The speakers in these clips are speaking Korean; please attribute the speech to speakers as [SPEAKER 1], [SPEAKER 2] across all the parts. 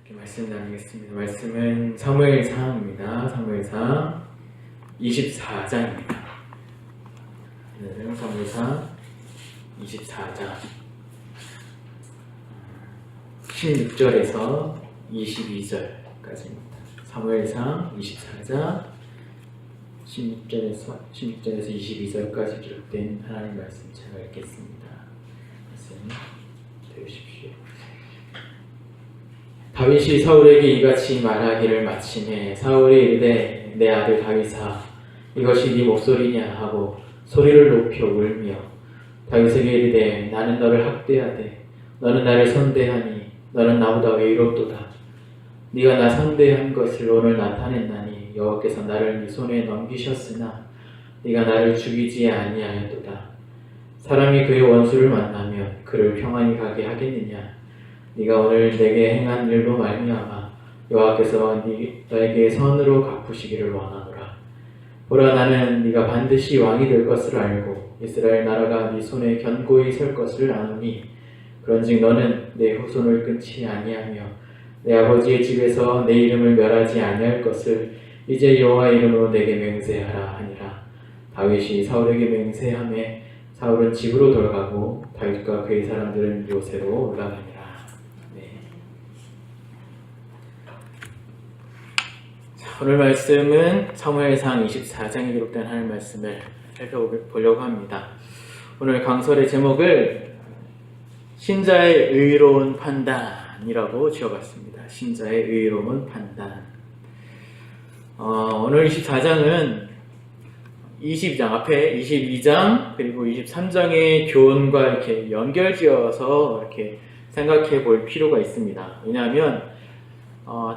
[SPEAKER 1] 이렇게 말씀 나누겠습니다. 말씀은 사무엘상입니다. 사무엘상 24장입니다. 오늘은 사무엘상 24장 16절에서 22절까지입니다. 사무엘상 24장 16절에서 22절까지 기록된 하나님 말씀 제가 읽겠습니다. 말씀 들으십시오. 다윗이 사울에게 이같이 말하기를 마침에 사울이 이르되 내 아들 다윗아 이것이 네 목소리냐 하고 소리를 높여 울며 다윗에게 이르되 나는 너를 학대하되 너는 나를 선대하니 너는 나보다 의롭도다. 네가 나 상대한 것을 오늘 나타냈나니 여호와께서 나를 네 손에 넘기셨으나 네가 나를 죽이지 아니하였도다. 사람이 그의 원수를 만나면 그를 평안히 가게 하겠느냐. 네가 오늘 내게 행한 일로 말미암아 여호와께서 너에게 선으로 갚으시기를 원하노라. 보라 나는 네가 반드시 왕이 될 것을 알고 이스라엘 나라가 네 손에 견고히 설 것을 아노니 그런즉 너는 내 후손을 끊지 아니하며 내 아버지의 집에서 내 이름을 멸하지 아니할 것을 이제 여호와 이름으로 내게 맹세하라 하니라. 다윗이 사울에게 맹세하매 사울은 집으로 돌아가고 다윗과 그의 사람들은 요새로 올라가니라. 오늘 말씀은 사무엘상 24장에 기록된 하나님 말씀을 살펴보려고 합니다. 오늘 강설의 제목을 신자의 의로운 판단이라고 지어봤습니다. 신자의 의로운 판단. 오늘 24장은 22장 앞에 22장 그리고 23장의 교훈과 이렇게 연결지어서 이렇게 생각해 볼 필요가 있습니다. 왜냐하면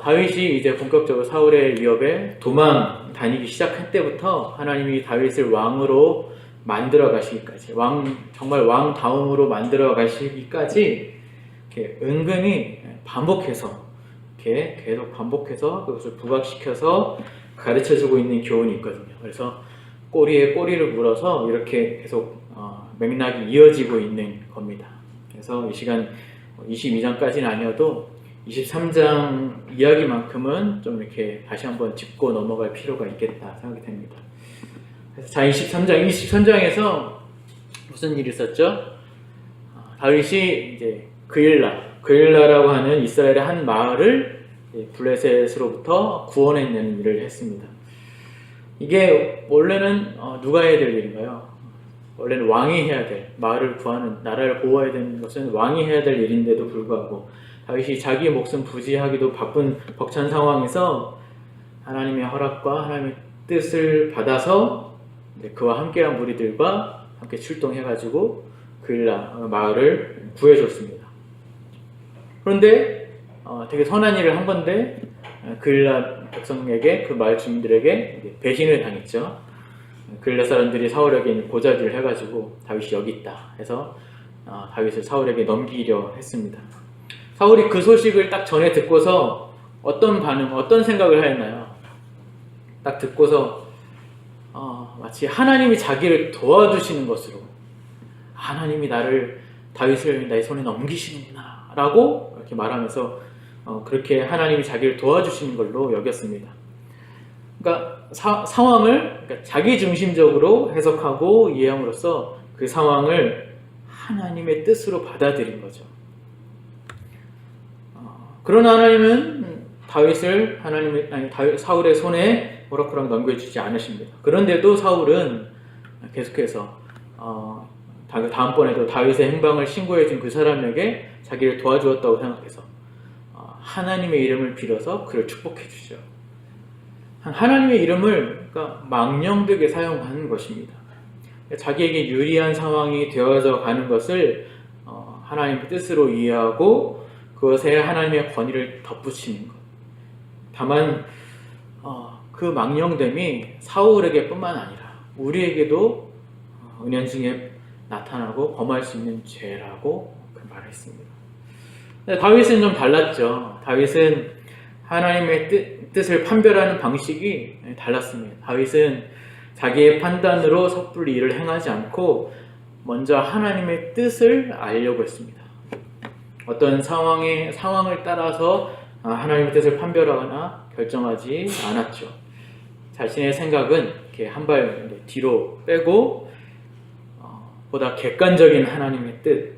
[SPEAKER 1] 다윗이 이제 본격적으로 사울의 위협에 도망 다니기 시작할 때부터 하나님이 다윗을 왕으로 만들어 가시기까지 정말 왕다움으로 만들어 가시기까지 이렇게 은근히 반복해서 이렇게 계속 반복해서 그것을 부각시켜서 가르쳐주고 있는 교훈이 있거든요. 그래서 꼬리에 꼬리를 물어서 이렇게 계속 맥락이 이어지고 있는 겁니다. 그래서 이 시간 22장까지는 아니어도 23장 이야기만큼은 좀 이렇게 다시 한번 짚고 넘어갈 필요가 있겠다 생각이 됩니다. 그래서 자, 23장에서 무슨 일이 있었죠? 다윗이 이제 그일라라고 하는 이스라엘의 한 마을을 블레셋으로부터 구원해내는 일을 했습니다. 이게 원래는 누가 해야 될 일인가요? 원래는 왕이 해야 될, 마을을 구하는, 나라를 보호해야 되는 것은 왕이 해야 될 일인데도 불구하고 다윗이 자기 목숨 부지하기도 바쁜 벅찬 상황에서 하나님의 허락과 하나님의 뜻을 받아서 그와 함께한 무리들과 함께 출동해가지고 그일라 마을을 구해줬습니다. 그런데 되게 선한 일을 한 건데 그일라 백성에게 그 마을 주민들에게 배신을 당했죠. 그일라 사람들이 사울에게 보자기를 해가지고 다윗이 여기 있다 해서 다윗을 사울에게 넘기려 했습니다. 사울이 그 소식을 딱 전에 듣고서 어떤 반응, 어떤 생각을 하였나요? 딱 듣고서 마치 하나님이 자기를 도와주시는 것으로 하나님이 다윗을 나의 손에 넘기시는구나 라고 이렇게 말하면서 그렇게 하나님이 자기를 도와주시는 걸로 여겼습니다. 그러니까 상황을 그러니까 자기 중심적으로 해석하고 이해함으로써 그 상황을 하나님의 뜻으로 받아들인 거죠. 그러나 하나님은 사울의 손에 호락호락 넘겨주지 않으십니다. 그런데도 사울은 계속해서 다음번에도 다윗의 행방을 신고해준 그 사람에게 자기를 도와주었다고 생각해서 하나님의 이름을 빌어서 그를 축복해 주죠. 하나님의 이름을 그러니까 망령되게 사용하는 것입니다. 자기에게 유리한 상황이 되어져 가는 것을 하나님의 뜻으로 이해하고 그것에 하나님의 권위를 덧붙이는 것. 다만 그 망령됨이 사울에게 뿐만 아니라 우리에게도 은연중에 나타나고 범할 수 있는 죄라고 말했습니다. 다윗은 좀 달랐죠. 다윗은 하나님의 뜻을 판별하는 방식이 달랐습니다. 다윗은 자기의 판단으로 섣불리 일을 행하지 않고 먼저 하나님의 뜻을 알려고 했습니다. 어떤 상황을 따라서 하나님의 뜻을 판별하거나 결정하지 않았죠. 자신의 생각은 이렇게 한 발 뒤로 빼고 보다 객관적인 하나님의 뜻,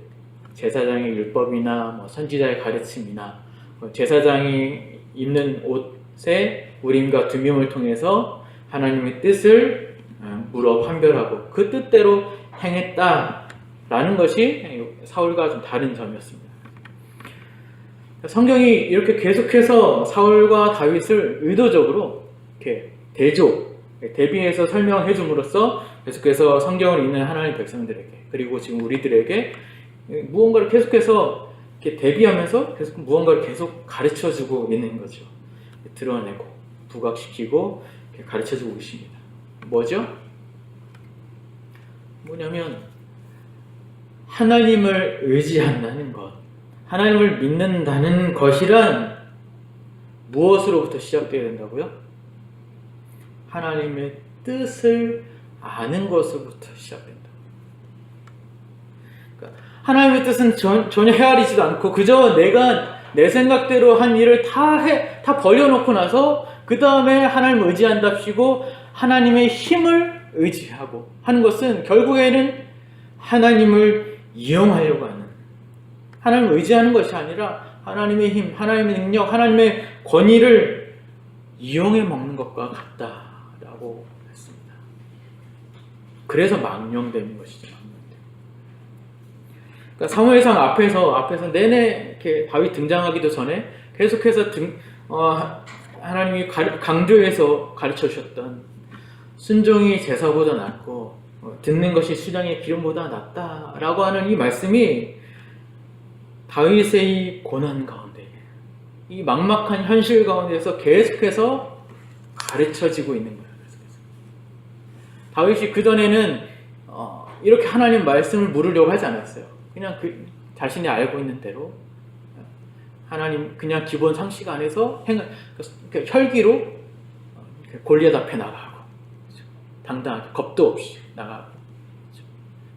[SPEAKER 1] 제사장의 율법이나 선지자의 가르침이나 제사장이 입는 옷의 우림과 두뷴을 통해서 하나님의 뜻을 물어 판별하고 그 뜻대로 행했다라는 것이 사울과 좀 다른 점이었습니다. 성경이 이렇게 계속해서 사울과 다윗을 의도적으로 이렇게 대비해서 설명해 줌으로써 계속해서 성경을 읽는 하나님의 백성들에게 그리고 지금 우리들에게 무언가를 계속해서 이렇게 대비하면서 계속 무언가를 계속 가르쳐 주고 있는 거죠. 드러내고 부각시키고 가르쳐 주고 있습니다. 뭐죠? 뭐냐면 하나님을 의지한다는 것, 하나님을 믿는다는 것이란 무엇으로부터 시작되어야 된다고요? 하나님의 뜻을 아는 것으로부터 시작된다. 그러니까 하나님의 뜻은 전혀 헤아리지도 않고 그저 내가 내 생각대로 한 일을 다 벌려놓고 나서 그 다음에 하나님을 의지한답시고 하나님의 힘을 의지하고 하는 것은 결국에는 하나님을 이용하려고 하는, 하나님을 의지하는 것이 아니라 하나님의 힘, 하나님의 능력, 하나님의 권위를 이용해 먹는 것과 같다라고 했습니다. 그래서 망령되는 것이죠. 그러니까 사무엘상 앞에서 내내 이렇게 다윗 등장하기도 전에 계속해서 하나님이 강조해서 가르쳐 주셨던 순종이 제사보다 낫고 듣는 것이 수장의 기름보다 낫다라고 하는 이 말씀이 다윗의 이 고난 가운데, 이 막막한 현실 가운데서 계속해서 가르쳐지고 있는 거예요. 다윗이 그전에는 이렇게 하나님 말씀을 물으려고 하지 않았어요. 그냥 자신이 알고 있는 대로 하나님 그냥 기본 상식 안에서 혈기로 골리앗 앞에 나가고 당당하게 겁도 없이 나가고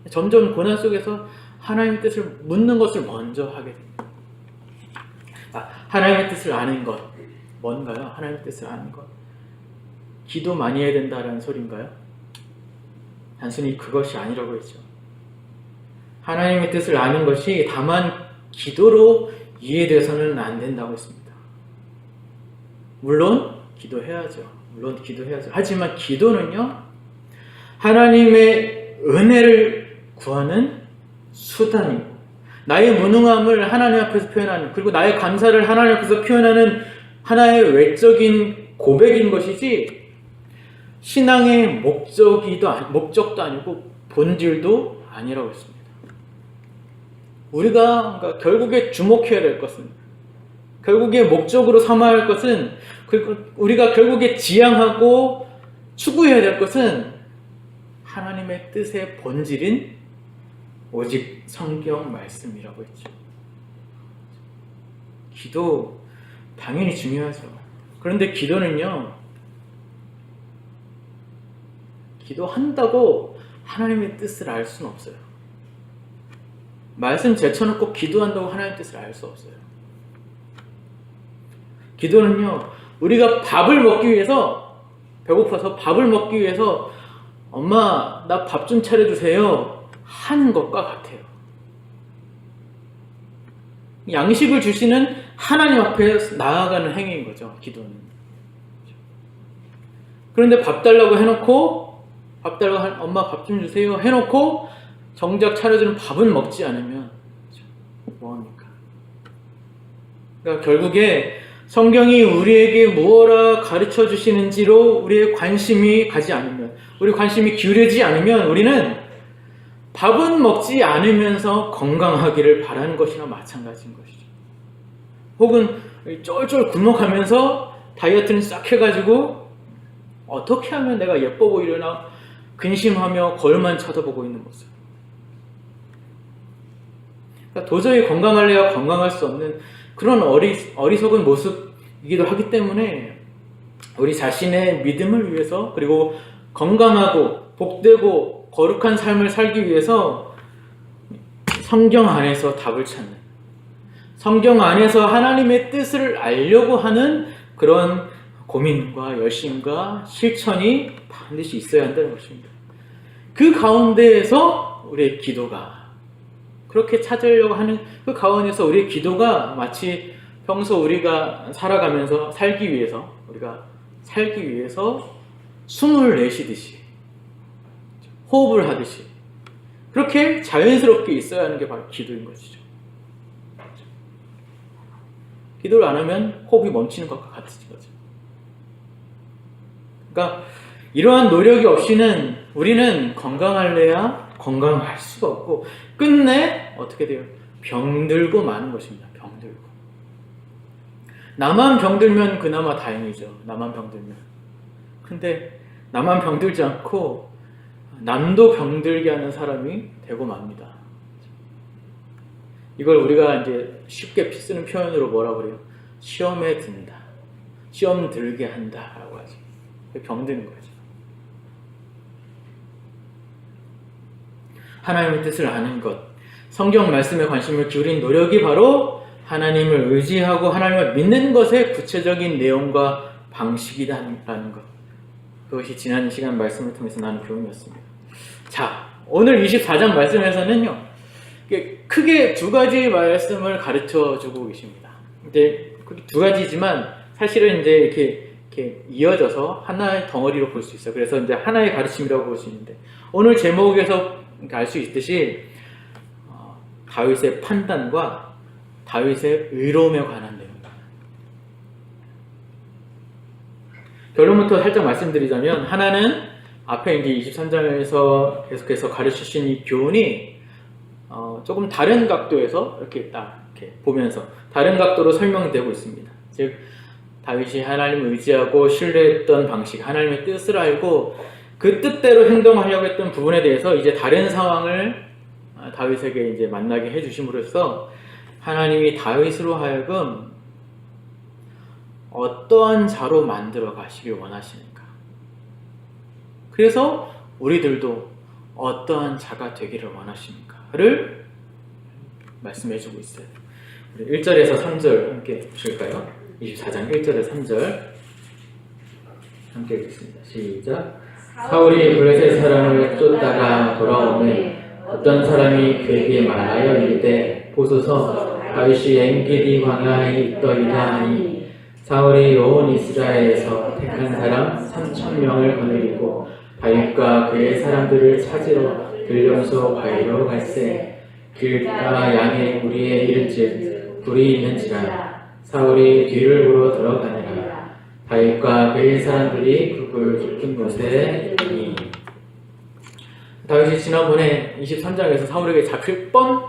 [SPEAKER 1] 점점 고난 속에서 하나님의 뜻을 묻는 것을 먼저 하게 됩니다. 하나님의 뜻을 아는 것 뭔가요? 하나님의 뜻을 아는 것 기도 많이 해야 된다는 소리인가요? 단순히 그것이 아니라고 했죠. 하나님의 뜻을 아는 것이 다만 기도로 이해돼서는 안 된다고 했습니다. 물론 기도해야죠. 하지만 기도는요, 하나님의 은혜를 구하는 수단이고, 나의 무능함을 하나님 앞에서 표현하는, 그리고 나의 감사를 하나님 앞에서 표현하는 하나의 외적인 고백인 것이지, 신앙의 목적도 아니고 본질도 아니라고 했습니다. 우리가 결국에 주목해야 될 것은, 결국에 목적으로 삼아야 할 것은, 그리고 우리가 결국에 지향하고 추구해야 될 것은 하나님의 뜻의 본질인 오직 성경 말씀이라고 했죠. 기도 당연히 중요하죠. 그런데 기도는요, 기도한다고 하나님의 뜻을 알 수는 없어요. 말씀 제쳐놓고 기도한다고 하나님의 뜻을 알 수 없어요. 기도는요, 우리가 밥을 먹기 위해서, 배고파서 밥을 먹기 위해서 엄마 나 밥 좀 차려주세요 하는 것과 같아요. 양식을 주시는 하나님 앞에 나아가는 행위인 거죠, 기도는. 그런데 밥 달라고 해놓고, 엄마 밥 좀 주세요 해놓고 정작 차려주는 밥은 먹지 않으면 뭐합니까? 그러니까 결국에 성경이 우리에게 무엇라 가르쳐 주시는지로 우리의 관심이 가지 않으면, 우리 관심이 기울여지지 않으면 우리는 밥은 먹지 않으면서 건강하기를 바라는 것이나 마찬가지인 것이죠. 혹은 쫄쫄 굶어가면서 다이어트는 싹 해가지고 어떻게 하면 내가 예뻐 보이려나 근심하며 거울만 쳐다보고 있는 모습. 그러니까 도저히 건강할래야 건강할 수 없는 그런 어리석은 모습이기도 하기 때문에 우리 자신의 믿음을 위해서, 그리고 건강하고 복되고 거룩한 삶을 살기 위해서 성경 안에서 답을 찾는, 성경 안에서 하나님의 뜻을 알려고 하는 그런 고민과 열심과 실천이 반드시 있어야 한다는 것입니다. 그 가운데에서 우리의 기도가 그렇게 찾으려고 하는 그 가운데서 우리의 기도가 마치 평소 우리가 살아가면서 우리가 살기 위해서 숨을 내쉬듯이 호흡을 하듯이 그렇게 자연스럽게 있어야 하는 게 바로 기도인 것이죠. 기도를 안 하면 호흡이 멈추는 것과 같은 거죠. 그러니까 이러한 노력이 없이는 우리는 건강할래야 건강할 수가 없고 끝내 어떻게 돼요? 병들고 마는 것입니다. 병들고. 나만 병들면 그나마 다행이죠. 나만 병들면. 근데 나만 병들지 않고 남도 병들게 하는 사람이 되고 맙니다. 이걸 우리가 이제 쉽게 쓰는 표현으로 뭐라고 그래요? 시험에 든다. 시험 들게 한다. 라고 하죠. 병드는 거죠. 하나님의 뜻을 아는 것. 성경 말씀에 관심을 기울인 노력이 바로 하나님을 의지하고 하나님을 믿는 것의 구체적인 내용과 방식이라는 것. 그것이 지난 시간 말씀을 통해서 나눈 교훈이었습니다. 자, 오늘 24장 말씀에서는요, 크게 두 가지 말씀을 가르쳐 주고 계십니다. 이제 두 가지지만 사실은 이제 이렇게 이어져서 하나의 덩어리로 볼 수 있어요. 그래서 이제 하나의 가르침이라고 볼 수 있는데, 오늘 제목에서 알 수 있듯이 다윗의 판단과 다윗의 의로움에 관한 내용입니다. 결론부터 살짝 말씀드리자면, 하나는 앞에 이제 23장에서 계속해서 가르치신 이 교훈이 조금 다른 각도에서 이렇게 보면서 다른 각도로 설명되고 있습니다. 즉 다윗이 하나님을 의지하고 신뢰했던 방식, 하나님의 뜻을 알고 그 뜻대로 행동하려고 했던 부분에 대해서 이제 다른 상황을 다윗에게 이제 만나게 해주심으로써 하나님이 다윗으로 하여금 어떠한 자로 만들어 가시길 원하시는가. 그래서 우리들도 어떠한 자가 되기를 원하시는가를 말씀해주고 있어요. 우리 1절에서 3절 함께 보실까요? 24장 1절에서 3절 함께 읽겠습니다. 시작. 사울이 블레셋 사람을 쫓다가 돌아오매 어떤 사람이 그에게 말하여 이르되 보소서 다윗이 엔게디 광야에 있더이다 하니 사울이 온 이스라엘에서 택한 사람 3,000명을 거느리고 다윗과 그의 사람들을 찾으러 들령소 바위로 갈새 길가 양의 무리에 이른즉 불이 있는지라 사울이 뒤를 보러 들어가니라 다윗과 그의 사람들이 그굴 깊은 곳에 이르니. 다윗이 지난번에 23장에서 사울에게 잡힐 뻔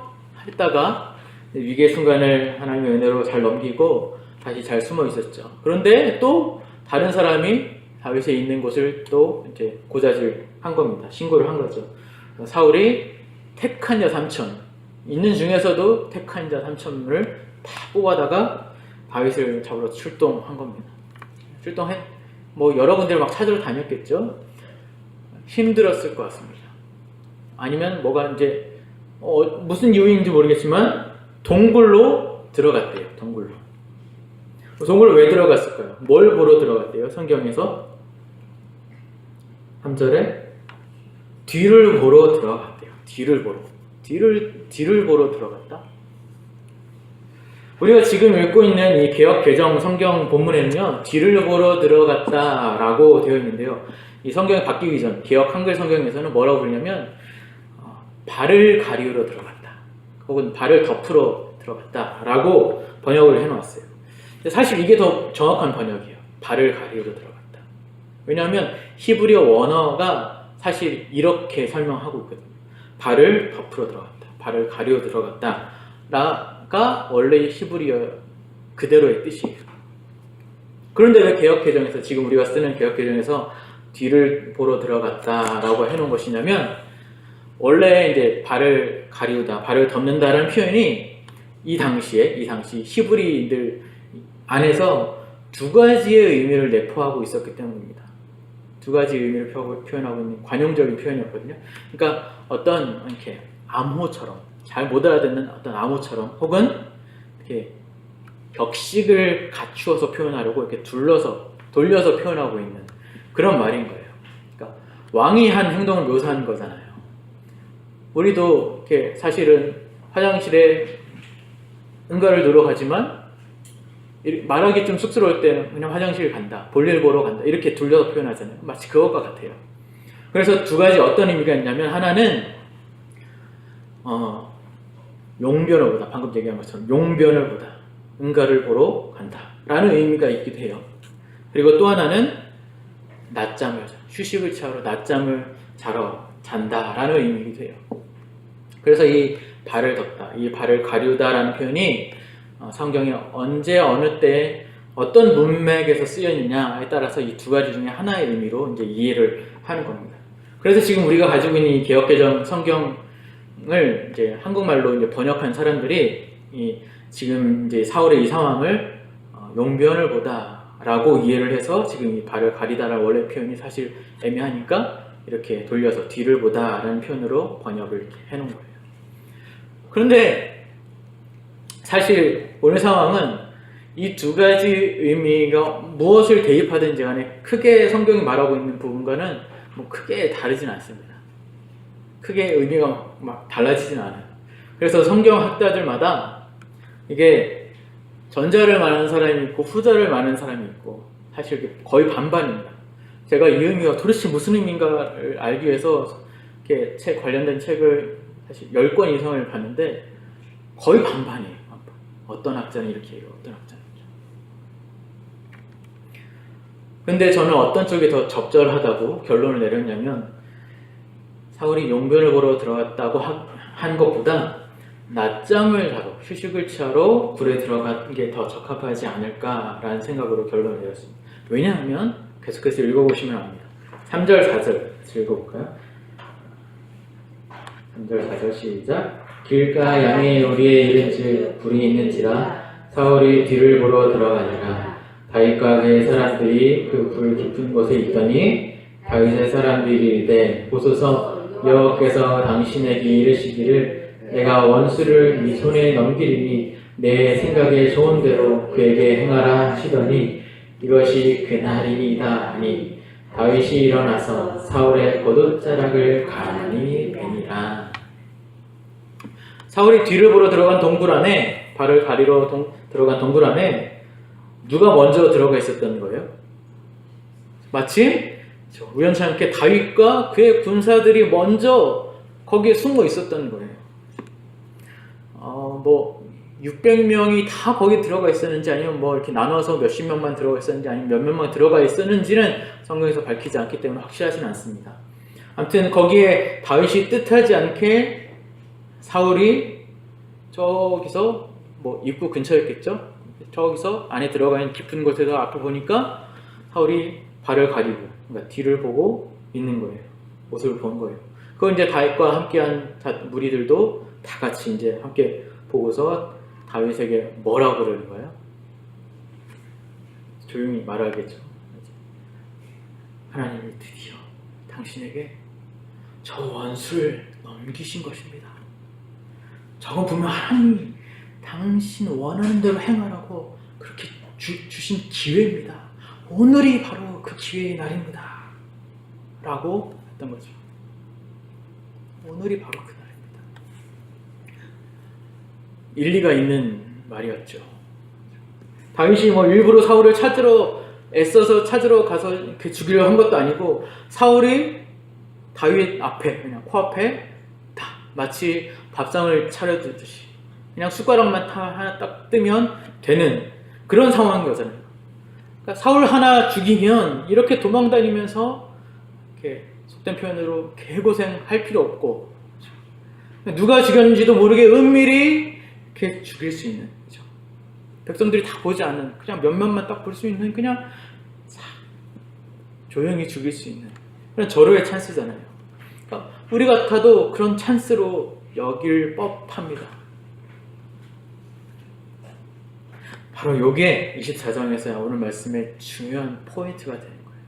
[SPEAKER 1] 했다가 위기의 순간을 하나님의 은혜로 잘 넘기고 다시 잘 숨어 있었죠. 그런데 또 다른 사람이 다윗이 있는 곳을 또 이제 고자질 한 겁니다. 신고를 한 거죠. 사울이 택한 자 3,000 있는 중에서도 택한 자 3,000을 다 뽑아다가 다윗을 잡으러 출동한 겁니다. 출동해 뭐 여러 군데를 막 찾으러 다녔겠죠. 힘들었을 것 같습니다. 아니면 뭐가 이제 무슨 이유인지 모르겠지만 동굴로 들어갔대요. 동굴로 왜 들어갔을까요? 뭘 보러 들어갔대요? 성경에서 3절에 뒤를 보러 들어갔대요. 뒤를 보러 들어갔다. 우리가 지금 읽고 있는 이 개역 개정 성경 본문에는요, 뒤를 보러 들어갔다라고 되어 있는데요. 이 성경이 바뀌기 전 개역 한글 성경에서는 뭐라고 부르냐면 발을 가리우러 들어갔다, 혹은 발을 덮으러 들어갔다라고 번역을 해놓았어요. 사실 이게 더 정확한 번역이에요. 발을 가리우러 들어갔다. 왜냐하면 히브리어 원어가 사실 이렇게 설명하고 있거든요. 발을 덮으러 들어갔다, 발을 가리우러 들어갔다가 원래 히브리어 그대로의 뜻이에요. 그런데 왜 개역개정에서, 지금 우리가 쓰는 개역개정에서 뒤를 보러 들어갔다라고 해놓은 것이냐면, 원래 이제 발을 가리우다, 발을 덮는다라는 표현이 이 당시 히브리인들 안에서 두 가지의 의미를 내포하고 있었기 때문입니다. 두 가지 의미를 표현하고 있는 관용적인 표현이었거든요. 그러니까 어떤 이렇게 암호처럼, 잘 못 알아듣는 어떤 암호처럼, 혹은 이렇게 격식을 갖추어서 표현하려고 이렇게 돌려서 표현하고 있는 그런 말인 거예요. 그러니까 왕이 한 행동을 묘사한 거잖아요. 우리도 이렇게 사실은 화장실에 응가를 누러 가지만 말하기 좀 쑥스러울 때는 그냥 화장실 간다, 볼일 보러 간다 이렇게 돌려서 표현하잖아요. 마치 그것과 같아요. 그래서 두 가지 어떤 의미가 있냐면 하나는 용변을 보다, 방금 얘기한 것처럼 용변을 보다 응가를 보러 간다 라는 의미가 있기도 해요. 그리고 또 하나는 낮잠을 휴식을 취하러 낮잠을 자러 잔다 라는 의미이기도 해요. 그래서 이 발을 덮다, 이 발을 가리우다 라는 표현이 성경에 언제 어느 때 어떤 문맥에서 쓰여있느냐에 따라서 이 두 가지 중에 하나의 의미로 이제 이해를 하는 겁니다. 그래서 지금 우리가 가지고 있는 이 개역개정 성경을 이제 한국말로 이제 번역한 사람들이 지금 이제 사울의 이 상황을 용변을 보다라고 이해를 해서 지금 이 발을 가리다라는 원래 표현이 사실 애매하니까 이렇게 돌려서 뒤를 보다라는 표현으로 번역을 이렇게 해놓은 거예요. 그런데 사실 오늘 상황은 이 두 가지 의미가 무엇을 대입하든지 간에 크게 성경이 말하고 있는 부분과는 뭐 크게 다르진 않습니다. 크게 의미가 막 달라지진 않아요. 그래서 성경 학자들마다 이게 전자를 말하는 사람이 있고 후자를 말하는 사람이 있고 사실 거의 반반입니다. 제가 이 의미가 도대체 무슨 의미인가를 알기 위해서 이렇게 관련된 책을 사실 10권 이상을 봤는데 거의 반반이에요. 어떤 학자는 이렇게 해요, 어떤 학자는 이렇게. 근데 저는 어떤 쪽이 더 적절하다고 결론을 내렸냐면 사울이 용변을 보러 들어갔다고 한 것보다 낮잠을 자러, 휴식을 취하러 굴에 들어간 게 더 적합하지 않을까라는 생각으로 결론을 내렸습니다. 왜냐하면 계속해서 읽어보시면 압니다. 3절, 4절 읽어볼까요? 3절, 4절 시작. 길가 양의 오리에 이른즉 불이 있는지라 사울이 뒤를 보러 들어가니라. 다윗과 그의 사람들이 그 불 깊은 곳에 있더니 다윗의 사람들이 이르되 보소서 여호와께서 당신에게 이르시기를 내가 원수를 네 손에 넘기리니 내 생각에 좋은 대로 그에게 행하라 하시더니 이것이 그날이니이다 하니 다윗이 일어나서 사울의 겉옷자락을 가만히 베니라. 사울이 뒤를 보러 들어간 동굴 안에, 발을 가리러 들어간 동굴 안에 누가 먼저 들어가 있었던 거예요? 마침 우연찮게 다윗과 그의 군사들이 먼저 거기에 숨어 있었던 거예요. 뭐 600명이 다 거기 들어가 있었는지 아니면 뭐 이렇게 나눠서 몇십 명만 들어가 있었는지 아니면 몇 명만 들어가 있었는지는 성경에서 밝히지 않기 때문에 확실하진 않습니다. 아무튼 거기에 다윗이 뜻하지 않게 사울이 저기서 뭐 입구 근처였겠죠? 저기서 안에 들어가 있는 깊은 곳에서 앞을 보니까 사울이 발을 가리고 그러니까 뒤를 보고 있는 거예요. 모습을 본 거예요. 그건 이제 다윗과 함께한 무리들도 다 같이 이제 함께 보고서 다윗에게 뭐라고 그러는 거예요? 조용히 말하겠죠. 하나님이 드디어 당신에게 저 원수를 넘기신 것입니다. 저건 분명 하나님이 당신 원하는 대로 행하라고 그렇게 주신 기회입니다. 오늘이 바로 그 기회의 날입니다. 라고 했던 거죠. 오늘이 바로 그 날입니다. 일리가 있는 말이었죠. 다윗이 뭐 일부러 사울을 애써서 찾으러 가서 죽이려고 한 것도 아니고 사울이 다윗 앞에 그냥 코앞에 다 마치 밥상을 차려주듯이 그냥 숟가락만 하나 딱 뜨면 되는 그런 상황인 거잖아요. 그러니까 사울 하나 죽이면 이렇게 도망다니면서 이렇게 속된 표현으로 개고생할 필요 없고 누가 죽였는지도 모르게 은밀히 이렇게 죽일 수 있는 그렇죠? 백성들이 다 보지 않는 그냥 몇몇만 딱 볼 수 있는 그냥 조용히 죽일 수 있는 그런 절호의 찬스잖아요. 그러니까 우리 같아도 그런 찬스로 여길 법합니다. 바로 요게 24장에서 오늘 말씀의 중요한 포인트가 되는 거예요.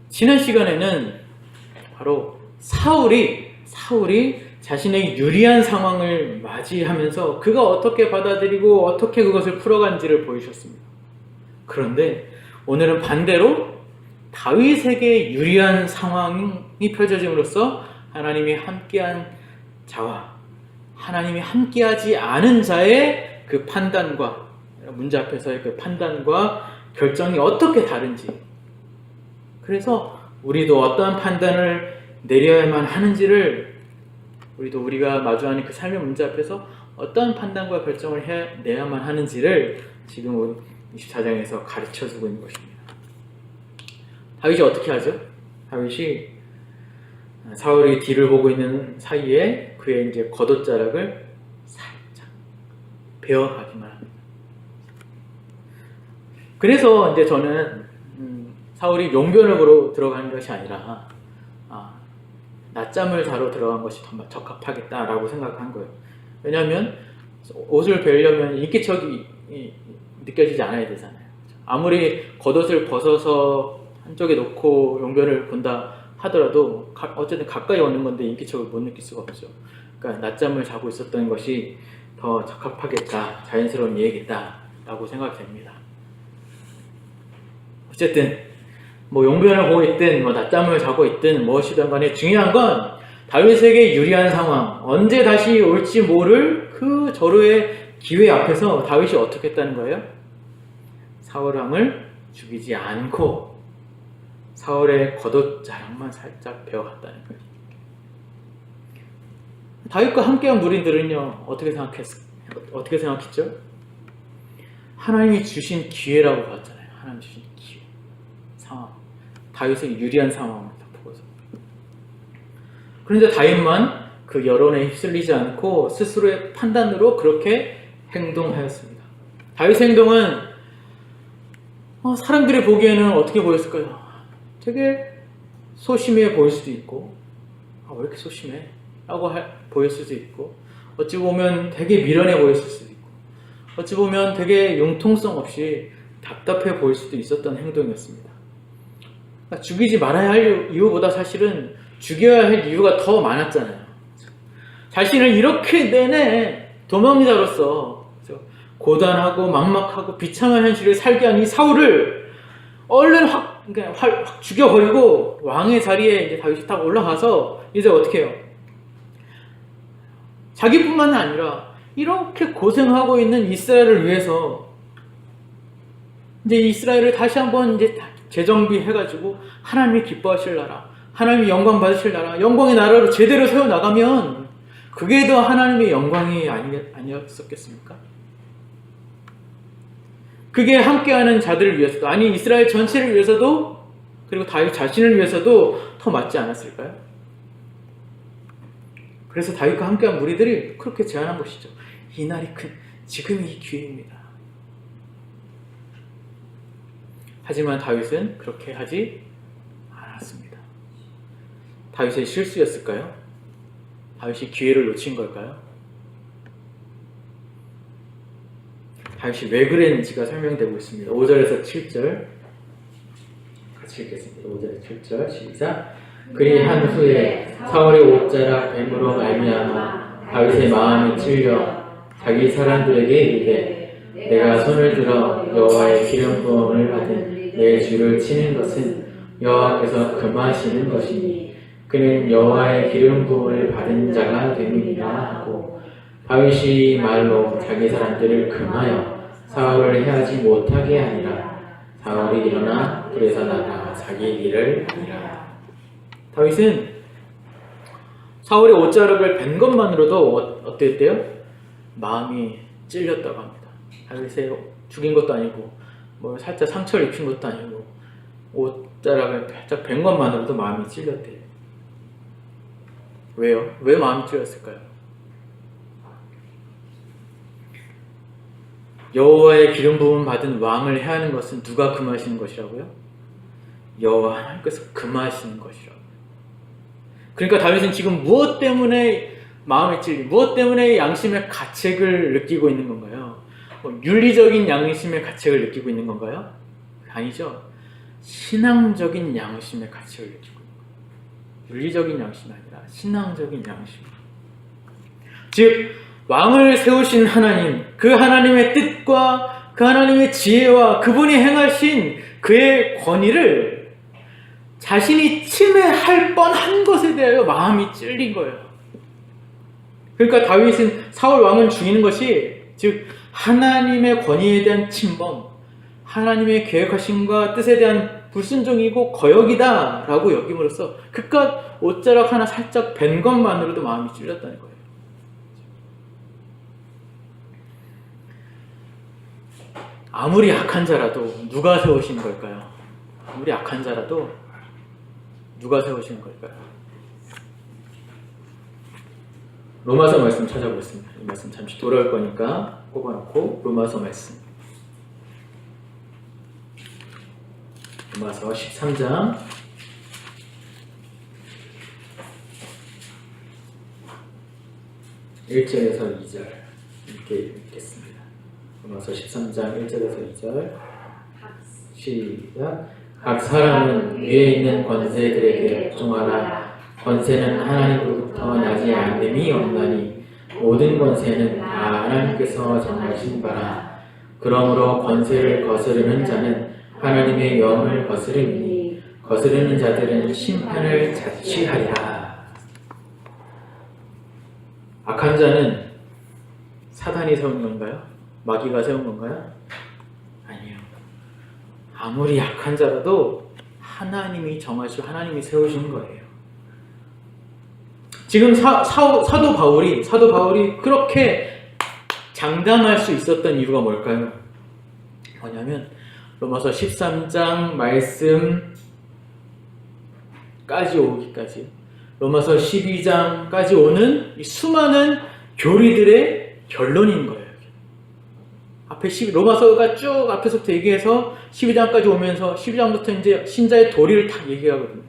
[SPEAKER 1] 지난 시간에는 바로 사울이 자신의 유리한 상황을 맞이하면서 그가 어떻게 받아들이고 어떻게 그것을 풀어간지를 보여주셨습니다. 그런데 오늘은 반대로 다윗에게 유리한 상황이 펼쳐짐으로써 하나님이 함께한 자와 하나님이 함께하지 않은 자의 그 판단과 문제 앞에서의 그 판단과 결정이 어떻게 다른지, 그래서 우리도 어떠한 판단을 내려야만 하는지를, 우리도 우리가 마주하는 그 삶의 문제 앞에서 어떠한 판단과 결정을 내야만 하는지를 지금 24장에서 가르쳐주고 있는 것입니다. 다윗이 어떻게 하죠? 다윗이 사울이 뒤를 보고 있는 사이에 그의 이제 겉옷자락을 살짝 베어가기만 합니다. 그래서 이제 저는 사울이 용변을 보러 들어가는 것이 아니라 낮잠을 자러 들어간 것이 더 적합하겠다라고 생각한 거예요. 왜냐하면 옷을 베려면 인기척이 느껴지지 않아야 되잖아요. 아무리 겉옷을 벗어서 한쪽에 놓고 용변을 본다 하더라도 어쨌든 가까이 오는 건데 인기척을 못 느낄 수가 없죠. 그러니까 낮잠을 자고 있었던 것이 더 적합하겠다, 자연스러운 예겠다라고 생각됩니다. 어쨌든 뭐 용변을 보고 있든 뭐 낮잠을 자고 있든 무엇이든 간에 중요한 건 다윗에게 유리한 상황, 언제 다시 올지 모를 그 절호의 기회 앞에서 다윗이 어떻게 했다는 거예요? 사울왕을 죽이지 않고 사울의 겉옷자락만 살짝 베어갔다는 거예요. 다윗과 함께한 무리들은요, 어떻게 생각했죠? 하나님이 주신 기회라고 봤잖아요. 하나님 주신 기회, 상황, 다윗의 유리한 상황을 보고서. 그런데 다윗만 그 여론에 휩쓸리지 않고 스스로의 판단으로 그렇게 행동하였습니다. 다윗의 행동은 사람들이 보기에는 어떻게 보였을까요? 되게 소심해 보일 수도 있고, 왜 이렇게 소심해? 라고 보일 수도 있고, 어찌 보면 되게 미련해 보일 수도 있고, 어찌 보면 되게 융통성 없이 답답해 보일 수도 있었던 행동이었습니다. 그러니까 죽이지 말아야 할 이유보다 사실은 죽여야 할 이유가 더 많았잖아요. 자신을 이렇게 내내 도망자로서 고단하고 막막하고 비참한 현실을 살게 한 이 사울을 얼른 확 죽여버리고 왕의 자리에 이제 다윗이 딱 올라가서 이제 어떻게 해요? 자기뿐만 아니라 이렇게 고생하고 있는 이스라엘을 위해서 이제 이스라엘을 다시 한번 이제 재정비해가지고 하나님이 기뻐하실 나라, 하나님이 영광 받으실 나라, 영광의 나라로 제대로 세워나가면 그게 더 하나님의 영광이 아니었었겠습니까? 그게 함께하는 자들을 위해서도, 아니 이스라엘 전체를 위해서도, 그리고 다윗 자신을 위해서도 더 맞지 않았을까요? 그래서 다윗과 함께한 무리들이 그렇게 제안한 것이죠. 이날이 지금이 기회입니다. 하지만 다윗은 그렇게 하지 않았습니다. 다윗의 실수였을까요? 다윗이 기회를 놓친 걸까요? 다윗이 왜 그랬는지가 설명되고 있습니다. 5절에서 7절 같이 읽겠습니다. 5절에서 7절 시작. 그리한 후에 사울의 옷자락 뱀으로 말미암아 다윗의 마음이 찔려 자기 사람들에게 이르되 내가 손을 들어 여호와의 기름 부음을 받은 내 주를 치는 것은 여호와께서 금하시는 것이니 그는 여호와의 기름 부음을 받은 자가 됨이니라 하고, 다윗이 말로 자기 사람들을 금하여 사울을 해하지 못하게 하니라. 사울이 일어나 불에서 나가 자기 길을 가니라. 다윗은 사울의 옷자락을 벤 것만으로도 어땠대요? 마음이 찔렸다고 합니다. 다윗의 죽인 것도 아니고 뭐 살짝 상처를 입힌 것도 아니고 옷자락을 살짝 벤 것만으로도 마음이 찔렸대요. 왜요? 왜 마음이 찔렸을까요? 여호와의 기름 부음 받은 왕을 해하는 것은 누가 금하시는 것이라고요? 여호와 하나님께서 금하시는 것이라고요. 그러니까 다윗은 지금 무엇 때문에 마음에 찔림, 무엇 때문에 양심의 가책을 느끼고 있는 건가요? 윤리적인 양심의 가책을 느끼고 있는 건가요? 아니죠. 신앙적인 양심의 가책을 느끼고 있는 거예요. 윤리적인 양심이 아니라 신앙적인 양심. 즉 왕을 세우신 하나님, 그 하나님의 뜻과 그 하나님의 지혜와 그분이 행하신 그의 권위를 자신이 침해할 뻔한 것에 대하여 마음이 찔린 거예요. 그러니까 다윗은 사울 왕을 죽이는 것이 즉 하나님의 권위에 대한 침범, 하나님의 계획하심과 뜻에 대한 불순종이고 거역이다 라고 여김으로써 그깟 옷자락 하나 살짝 벤 것만으로도 마음이 찔렸다는 거예요. 아무리 악한 자라도 누가 세우신 걸까요? 아무리 악한 자라도 누가 세우신 걸까요? 로마서 말씀 찾아보겠습니다. 이 말씀 잠시 돌아올 거니까 꼽아놓고 로마서 말씀. 로마서 13장 1절에서 2절 이렇게 읽겠습니다. 로마서 13장 1절에서 2절 시작. 각 사람은 위에 있는 권세들에게 복종하라. 권세는 하나님으로부터 나지 않음이 없나니 모든 권세는 다 하나님께서 정하신 바라. 그러므로 권세를 거스르는 자는 하나님의 영을 거스르니 거스르는 자들은 심판을 자취하리라. 악한 자는 사단이 세운 건가요? 마귀가 세운 건가요? 아니요. 아무리 악한 자라도 하나님이 정하시고 하나님이 세우신 거예요. 지금 사도 바울이 그렇게 장담할 수 있었던 이유가 뭘까요? 뭐냐면 로마서 13장 말씀까지 오기까지 로마서 12장까지 오는 이 수많은 교리들의 결론인 거예요. 앞에 로마서가 쭉 앞에서부터 얘기해서 12장까지 오면서 12장부터 이제 신자의 도리를 다 얘기하거든요.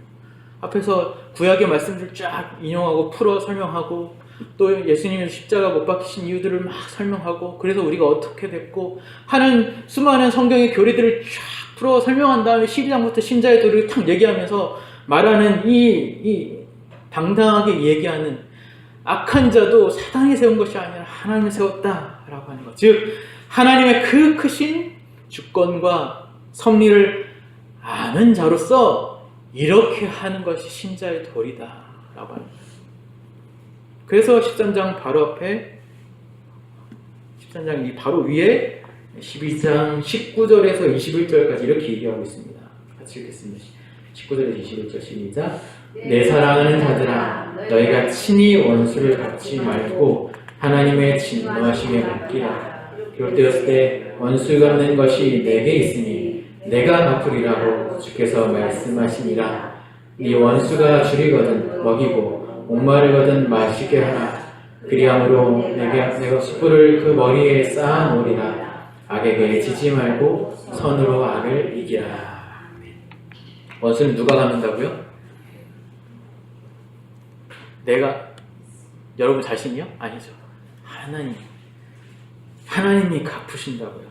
[SPEAKER 1] 앞에서 구약의 말씀들 쫙 인용하고 풀어 설명하고 또 예수님이 십자가 못 박히신 이유들을 막 설명하고 그래서 우리가 어떻게 됐고 하는 수많은 성경의 교리들을 쫙 풀어 설명한 다음에 12장부터 신자의 도리를 탁 얘기하면서 말하는 이 당당하게 얘기하는 악한 자도 사단이 세운 것이 아니라 하나님이 세웠다라고 하는 것. 즉 하나님의 그 크신 주권과 섭리를 아는 자로서 이렇게 하는 것이 신자의 도리다라고 하는 거예요. 그래서 13장 바로 앞에 13장 이 바로 위에 12장 19절에서 21절까지 이렇게 얘기하고 있습니다. 같이 읽겠습니다. 19절에서 21절 시작. 내 사랑하는 자들아 너희가 친히 원수를 갚지 말고 하나님의 진노하심에 맡기라. 비롯되었을 때 원수 갚는 것이 내게 있으니 내가 갚으리라고 주께서 말씀하시니라. 네 원수가 줄이거든 먹이고 목마르거든 마시게 하라. 그리함으로 내가 숯불을 그 머리에 쌓아 놓으리라. 악에게 지지 말고 선으로 악을 이기라. 원수는 누가 갚는다고요? 내가? 여러분 자신이요? 아니죠. 하나님이 갚으신다고요.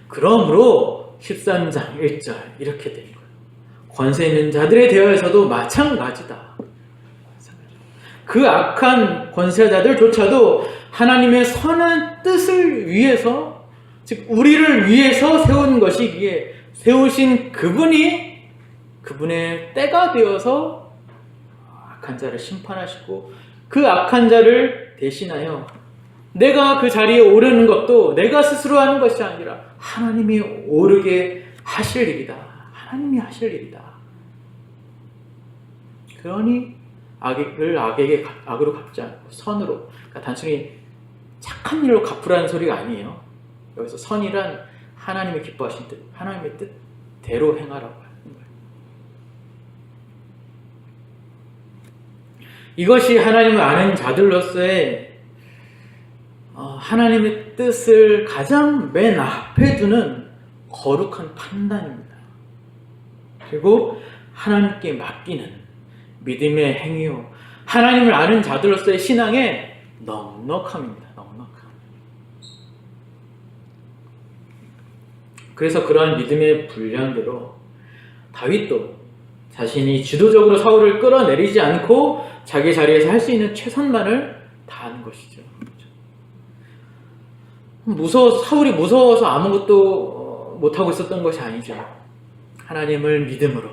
[SPEAKER 1] 그러므로 13장 1절 이렇게 된 거예요. 권세 있는 자들에 대하여서도 마찬가지다. 그 악한 권세자들조차도 하나님의 선한 뜻을 위해서, 즉 우리를 위해서 세운 것이기에 세우신 그분이 그분의 때가 되어서 악한 자를 심판하시고 그 악한 자를 대신하여 내가 그 자리에 오르는 것도 내가 스스로 하는 것이 아니라 하나님이 오르게 하실 일이다. 하나님이 하실 일이다. 그러니 악을 악에게 악으로 갚지 않고 선으로, 그러니까 단순히 착한 일로 갚으라는 소리가 아니에요. 여기서 선이란 하나님이 기뻐하신 뜻, 하나님의 뜻대로 행하라고 하는 거예요. 이것이 하나님을 아는 자들로서의 하나님의 뜻을 가장 맨 앞에 두는 거룩한 판단입니다. 그리고 하나님께 맡기는 믿음의 행위요, 하나님을 아는 자들로서의 신앙의 넉넉함입니다. 넉넉함. 그래서 그러한 믿음의 분량대로 다윗도 자신이 주도적으로 사울을 끌어내리지 않고 자기 자리에서 할 수 있는 최선만을 다 하는 것이죠. 사울이 무서워서 아무것도 못하고 있었던 것이 아니죠. 하나님을 믿음으로,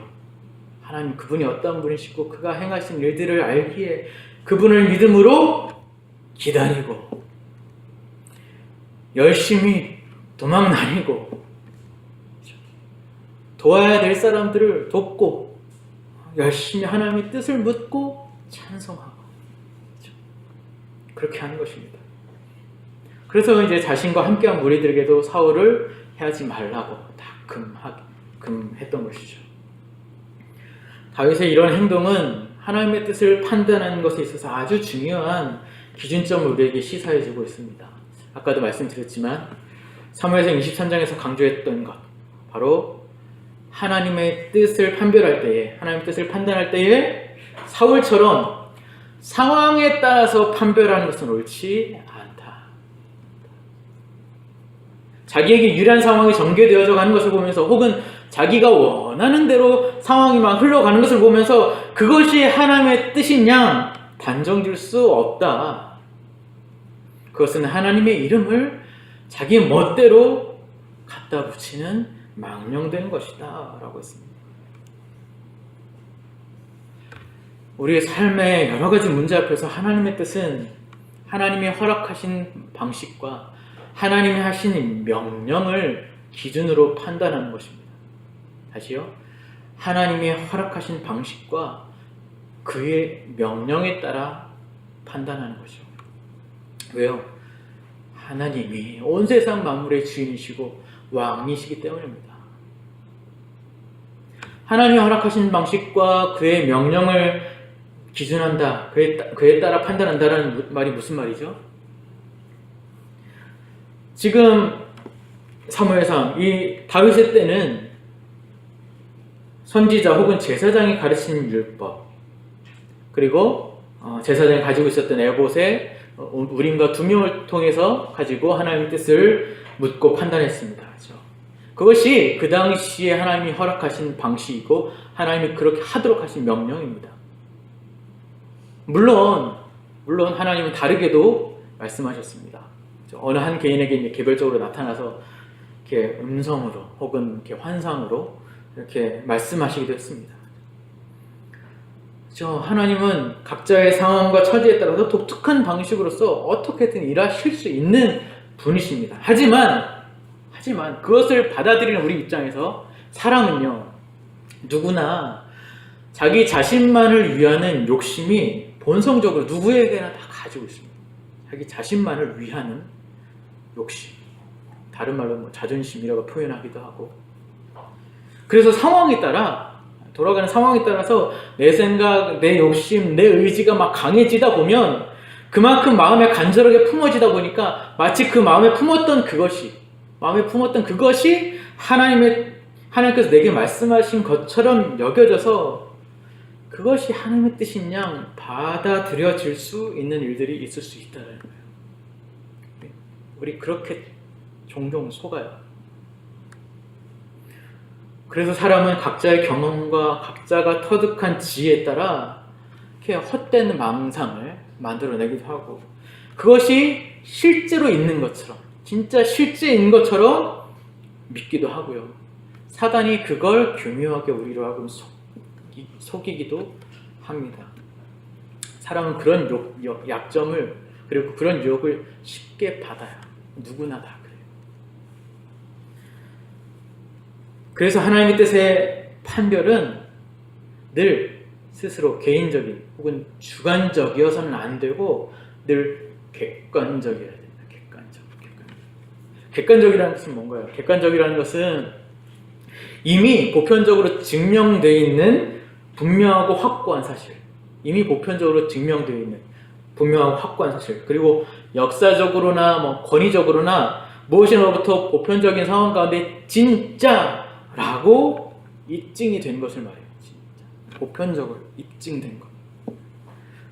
[SPEAKER 1] 하나님 그분이 어떤 분이시고 그가 행하신 일들을 알기에 그분을 믿음으로 기다리고 열심히 도망 다니고 도와야 될 사람들을 돕고 열심히 하나님의 뜻을 묻고 찬송하고 그렇게 하는 것입니다. 그래서 이제 자신과 함께한 무리들에게도 사울을 해하지 말라고 금했던 것이죠. 다윗의 이런 행동은 하나님의 뜻을 판단하는 것에 있어서 아주 중요한 기준점을 우리에게 시사해주고 있습니다. 아까도 말씀드렸지만 사무엘상 23장에서 강조했던 것, 바로 하나님의 뜻을 판별할 때에, 하나님의 뜻을 판단할 때에 사울처럼 상황에 따라서 판별하는 것은 옳지 않다. 자기에게 유리한 상황이 전개되어져 가는 것을 보면서, 혹은 자기가 원하는 대로 상황이 막 흘러가는 것을 보면서 그것이 하나님의 뜻이냐 단정 지을 수 없다. 그것은 하나님의 이름을 자기 멋대로 갖다 붙이는 망령된 것이다 라고 했습니다. 우리의 삶의 여러 가지 문제 앞에서 하나님의 뜻은 하나님이 허락하신 방식과 하나님이 하신 명령을 기준으로 판단하는 것입니다. 다시요. 하나님이 허락하신 방식과 그의 명령에 따라 판단하는 거죠. 왜요? 하나님이 온 세상 만물의 주인이시고 왕이시기 때문입니다. 하나님이 허락하신 방식과 그의 명령을 기준한다, 그에 따라 판단한다라는 말이 무슨 말이죠? 지금 사무엘상, 이 다윗의 때는 선지자 혹은 제사장이 가르친 율법, 그리고 제사장이 가지고 있었던 에봇의 우림과 두명을 통해서 가지고 하나님의 뜻을 묻고 판단했습니다. 그렇죠? 그것이 그 당시에 하나님이 허락하신 방식이고 하나님이 그렇게 하도록 하신 명령입니다. 물론 하나님은 다르게도 말씀하셨습니다. 어느 한 개인에게 이제 개별적으로 나타나서 이렇게 음성으로 혹은 이렇게 환상으로 이렇게 말씀하시기도 했습니다. 하나님은 각자의 상황과 처지에 따라서 독특한 방식으로서 어떻게든 일하실 수 있는 분이십니다. 하지만 그것을 받아들이는 우리 입장에서 사람은요, 누구나 자기 자신만을 위하는 욕심이 본성적으로 누구에게나 다 가지고 있습니다. 자기 자신만을 위하는 욕심, 다른 말로 자존심이라고 표현하기도 하고, 그래서 상황에 따라, 돌아가는 상황에 따라서 내 생각, 내 욕심, 내 의지가 막 강해지다 보면 그만큼 마음에 간절하게 품어지다 보니까 마치 그 마음에 품었던 그것이 하나님께서 내게 말씀하신 것처럼 여겨져서 그것이 하나님의 뜻인 양 받아들여질 수 있는 일들이 있을 수 있다는 거예요. 우리 그렇게 종종 속아요. 그래서 사람은 각자의 경험과 각자가 터득한 지혜에 따라 이렇게 헛된 망상을 만들어내기도 하고, 그것이 실제로 있는 것처럼, 진짜 실제 있는 것처럼 믿기도 하고요. 사단이 그걸 교묘하게 우리로 하여금 속이기도 합니다. 사람은 그런 약점을, 그리고 그런 유혹을 쉽게 받아요. 누구나 다 그래요. 그래서 하나님의 뜻의 판별은 늘 스스로 개인적인 혹은 주관적이어서는 안 되고 늘 객관적이어야 됩니다. 객관적이라는 것은 뭔가요? 객관적이라는 것은 이미 보편적으로 증명되어 있는 분명하고 확고한 사실, 그리고 역사적으로나 권위적으로나 무엇이로부터 보편적인 상황 가운데 진짜라고 입증이 된 것을 말해요. 진짜 보편적으로 입증된 것.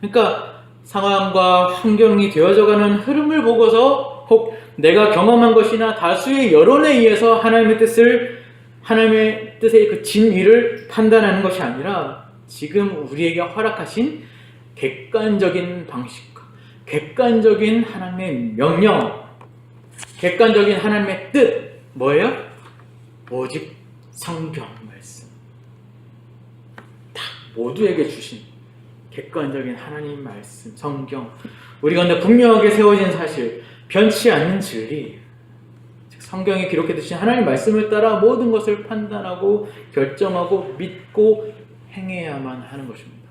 [SPEAKER 1] 그러니까 상황과 환경이 되어져가는 흐름을 보고서 혹 내가 경험한 것이나 다수의 여론에 의해서 하나님의 뜻의 그 진위를 판단하는 것이 아니라 지금 우리에게 허락하신 객관적인 방식과 객관적인 하나님의 명령, 객관적인 하나님의 뜻, 뭐예요? 오직 성경 말씀. 다 모두에게 주신 객관적인 하나님 말씀, 성경. 우리 가운데 분명하게 세워진 사실, 변치 않는 진리, 성경에 기록해 두신 하나님 말씀을 따라 모든 것을 판단하고 결정하고 믿고 행해야만 하는 것입니다.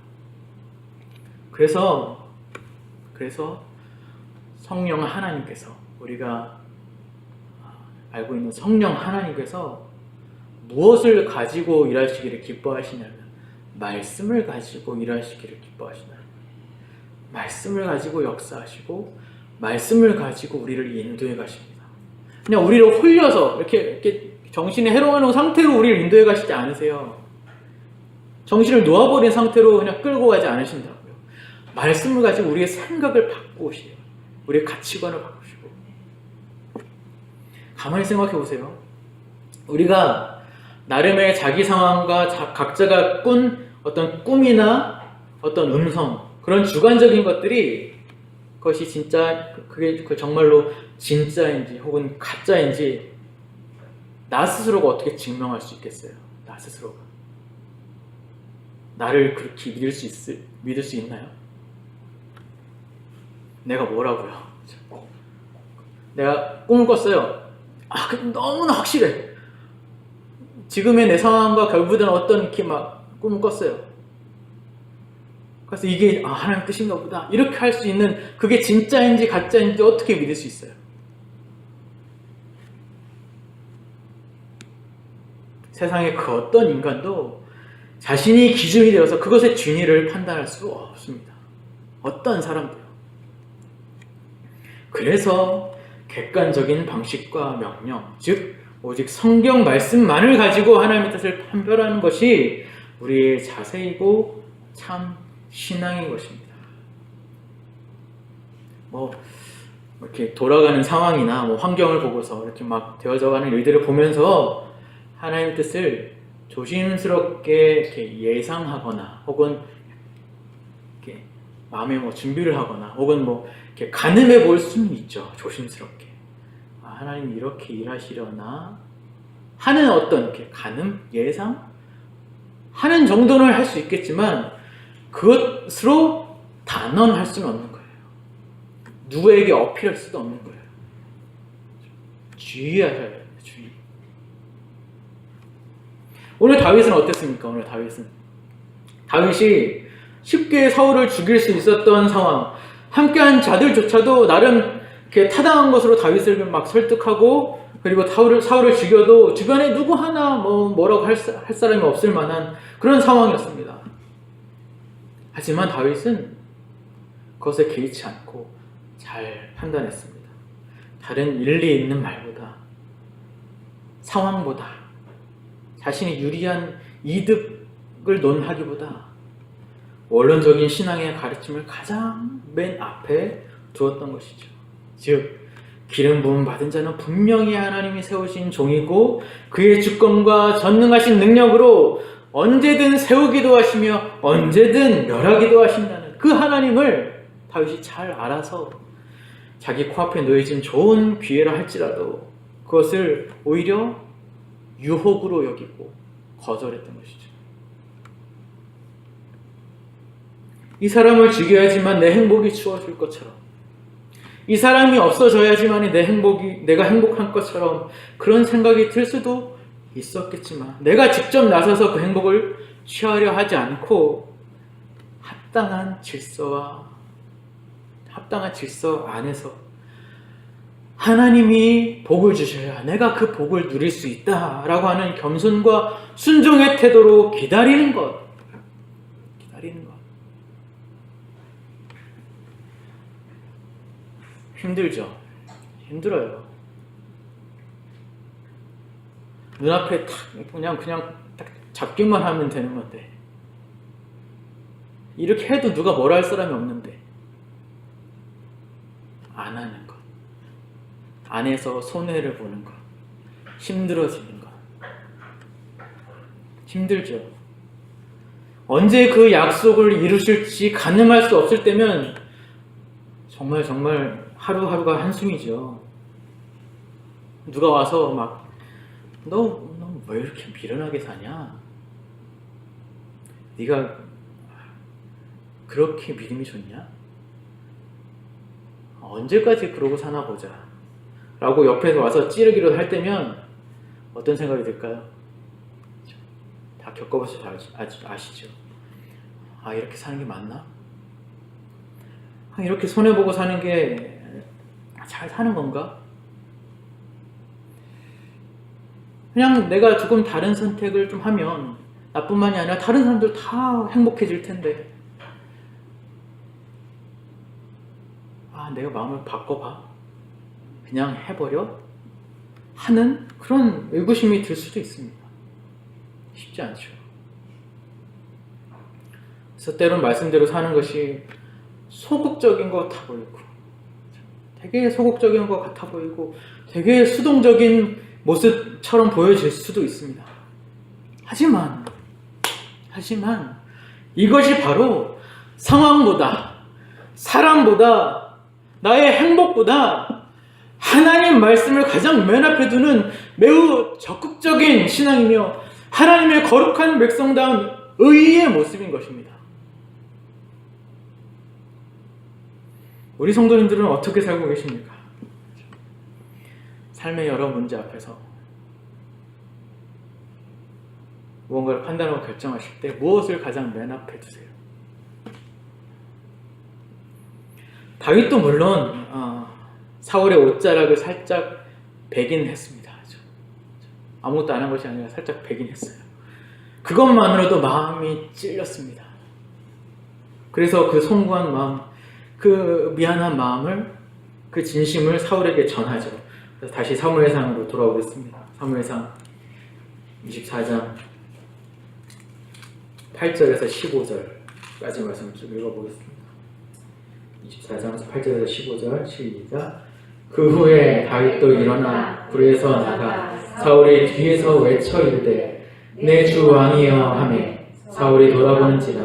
[SPEAKER 1] 그래서 성령 하나님께서, 우리가 알고 있는 성령 하나님께서 무엇을 가지고 일하시기를 기뻐하시냐면 말씀을 가지고 일하시기를 기뻐하시나요? 말씀을 가지고 역사하시고 말씀을 가지고 우리를 인도해 가십니다. 그냥 우리를 홀려서 이렇게 정신이 해로운 상태로 우리를 인도해 가시지 않으세요. 정신을 놓아버린 상태로 그냥 끌고 가지 않으신다고요. 말씀을 가지고 우리의 생각을 바꾸시요. 우리의 가치관을 바꾸시고. 가만히 생각해 보세요. 우리가 나름의 자기 상황과 각자가 꾼 어떤 꿈이나 어떤 음성, 그런 주관적인 것들이 그것이 진짜 그게 정말로 진짜인지 혹은 가짜인지 나 스스로가 어떻게 증명할 수 있겠어요? 나 스스로가 나를 그렇게 믿을 수 있나요? 내가 뭐라고요? 내가 꿈을 꿨어요. 너무나 확실해. 지금의 내 상황과 결부된 어떤 이렇게 막 꿈을 꿨어요. 그래서 이게 하나님 뜻인가 보다. 이렇게 할 수 있는, 그게 진짜인지 가짜인지 어떻게 믿을 수 있어요? 세상의 그 어떤 인간도 자신이 기준이 되어서 그것의 진위를 판단할 수 없습니다. 어떤 사람도요. 그래서 객관적인 방식과 명령, 즉 오직 성경 말씀만을 가지고 하나님의 뜻을 판별하는 것이 우리의 자세이고 참 신앙인 것입니다. 이렇게 돌아가는 상황이나 환경을 보고서 이렇게 막 되어져가는 일들을 보면서 하나님의 뜻을 조심스럽게 이렇게 예상하거나 혹은 이렇게 마음에 준비를 하거나 혹은 이렇게 가늠해 볼 수는 있죠. 조심스럽게. 하나님이 이렇게 일하시려나 하는 어떤 이렇게 가늠, 예상 하는 정도는 할 수 있겠지만 그것으로 단언할 수는 없는 거예요. 누구에게 어필할 수도 없는 거예요. 주의하셔야 돼요. 주의. 오늘 다윗은 어땠습니까? 오늘 다윗이 쉽게 사울을 죽일 수 있었던 상황, 함께한 자들조차도 나름 이렇게 타당한 것으로 다윗을 막 설득하고, 그리고 사울을 죽여도 주변에 누구 하나 뭐라고 할 사람이 없을 만한 그런 상황이었습니다. 하지만 다윗은 그것에 개의치 않고 잘 판단했습니다. 다른 일리 있는 말보다, 상황보다, 자신이 유리한 이득을 논하기보다 원론적인 신앙의 가르침을 가장 맨 앞에 두었던 것이죠. 즉, 기름 부음 받은 자는 분명히 하나님이 세우신 종이고 그의 주권과 전능하신 능력으로 언제든 세우기도 하시며 언제든 멸하기도 하신다는 그 하나님을 다윗이 잘 알아서 자기 코앞에 놓여진 좋은 기회라 할지라도 그것을 오히려 유혹으로 여기고 거절했던 것이죠. 이 사람을 죽여야지만 내 행복이 주어질 것처럼, 이 사람이 없어져야지만 내가 행복한 것처럼 그런 생각이 들 수도 있었겠지만, 내가 직접 나서서 그 행복을 취하려 하지 않고 합당한 질서 안에서 하나님이 복을 주셔야 내가 그 복을 누릴 수 있다라고 하는 겸손과 순종의 태도로 기다리는 것. 힘들죠. 힘들어요. 눈앞에 그냥 딱 잡기만 하면 되는 건데, 이렇게 해도 누가 뭐라 할 사람이 없는데 안 하는 것, 안에서 손해를 보는 것, 힘들어지는 것, 힘들죠. 언제 그 약속을 이루실지 가늠할 수 없을 때면 정말 하루하루가 한숨이죠. 누가 와서 막 너 왜 이렇게 미련하게 사냐? 네가 그렇게 믿음이 좋냐? 언제까지 그러고 사나 보자 라고 옆에서 와서 찌르기로 할 때면 어떤 생각이 들까요? 다 겪어봐서 아시죠? 아, 이렇게 사는 게 맞나? 아, 이렇게 손해보고 사는 게 잘 사는 건가? 그냥 내가 조금 다른 선택을 좀 하면 나뿐만이 아니라 다른 사람들 다 행복해질 텐데, 아, 내가 마음을 바꿔봐, 그냥 해버려? 하는 그런 의구심이 들 수도 있습니다. 쉽지 않죠. 그래서 때론 말씀대로 사는 것이 소극적인 것 같아 보이고, 되게 소극적인 것 같아 보이고, 되게 수동적인 모습처럼 보여질 수도 있습니다. 하지만 이것이 바로 상황보다, 사람보다, 나의 행복보다 하나님 말씀을 가장 맨 앞에 두는 매우 적극적인 신앙이며 하나님의 거룩한 백성다운 의의 모습인 것입니다. 우리 성도님들은 어떻게 살고 계십니까? 삶의 여러 문제 앞에서 무언가를 판단하고 결정하실 때 무엇을 가장 맨 앞에 두세요? 다윗도 물론 사울의 옷자락을 살짝 베긴 했습니다. 아무것도 안 한 것이 아니라 살짝 베긴 했어요. 그것만으로도 마음이 찔렸습니다. 그래서 그 송구한 마음, 그 미안한 마음을, 그 진심을 사울에게 전하죠. 그래서 다시 사무엘상으로 돌아오겠습니다. 사무엘상 24장 8절에서 15절까지 말씀 좀 읽어보겠습니다. 24장 8절에서 15절 시작. 그 후에 다윗도 일어나 굴에서 나가 사울의 뒤에서 외쳐 이르되 내 주 왕이여 하매 사울이 돌아보는지라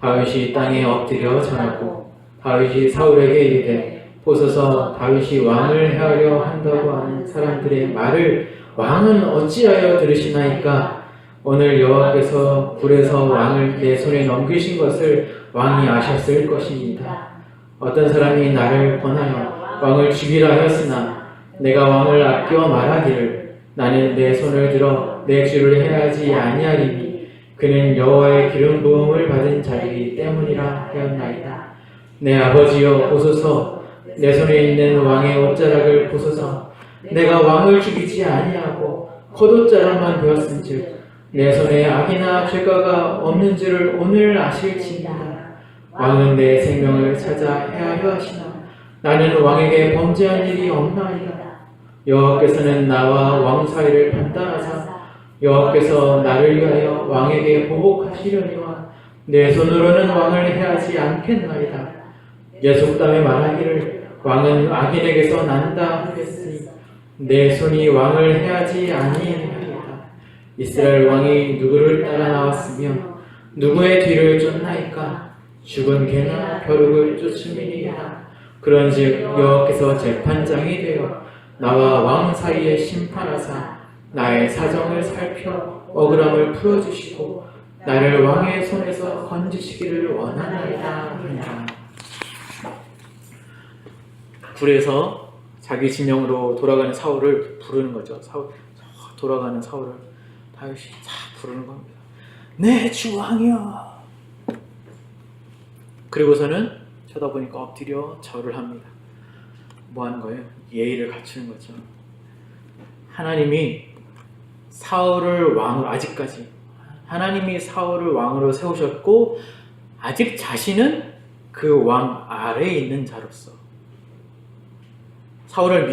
[SPEAKER 1] 다윗이 땅에 엎드려 절하고 다윗이 사울에게 이르되 보소서 다윗이 왕을 해하려 한다고 하는 사람들의 말을 왕은 어찌하여 들으시나이까? 오늘 여호와께서 굴에서 왕을 내 손에 넘기신 것을 왕이 아셨을 것입니다. 어떤 사람이 나를 권하여 왕을 죽이라 하였으나 내가 왕을 아껴 말하기를 나는 내 손을 들어 내 주를 해하지 아니하리니 그는 여호와의 기름 부음을 받은 자이기 때문이라 하였나이다. 내 아버지여 보소서 내 손에 있는 왕의 옷자락을 보소서. 내가 왕을 죽이지 아니하고 겉옷자락만 베었은즉 내 손에 악이나 죄가가 없는 줄을 오늘 아실지니라. 왕은 내 생명을 찾아 해하려 하시나 나는 왕에게 범죄한 일이 없나이다. 여호와께서는 나와 왕 사이를 판단하사 여호와께서 나를 위하여 왕에게 보복하시려니와 내 손으로는 왕을 해하지 않겠나이다. 예속담에 말하기를 왕은 악인에게서 난다 하겠으니 내 손이 왕을 해하지 아니하리이다. 이스라엘 왕이 누구를 따라 나왔으며 누구의 뒤를 쫓나이까? 죽은 개나 벼룩을 쫓음이니이다. 그런즉 여호와께서 재판장이 되어 나와 왕 사이에 심판하사 나의 사정을 살펴 억울함을 풀어주시고 나를 왕의 손에서 건지시기를 원하나이다. 굴에서 자기 진영으로 돌아가는 사울을 부르는 거죠. 돌아가는 사울을 다윗이 부르는 겁니다. 내 주 왕이여. 그리고서는 쳐다보니까 엎드려 절을 합니다. 뭐 하는 거예요? 예의를 갖추는 거죠. 하나님이 사울을 왕으로, 아직까지 하나님이 사울을 왕으로 세우셨고 아직 자신은 그 왕 아래에 있는 자로서 사울을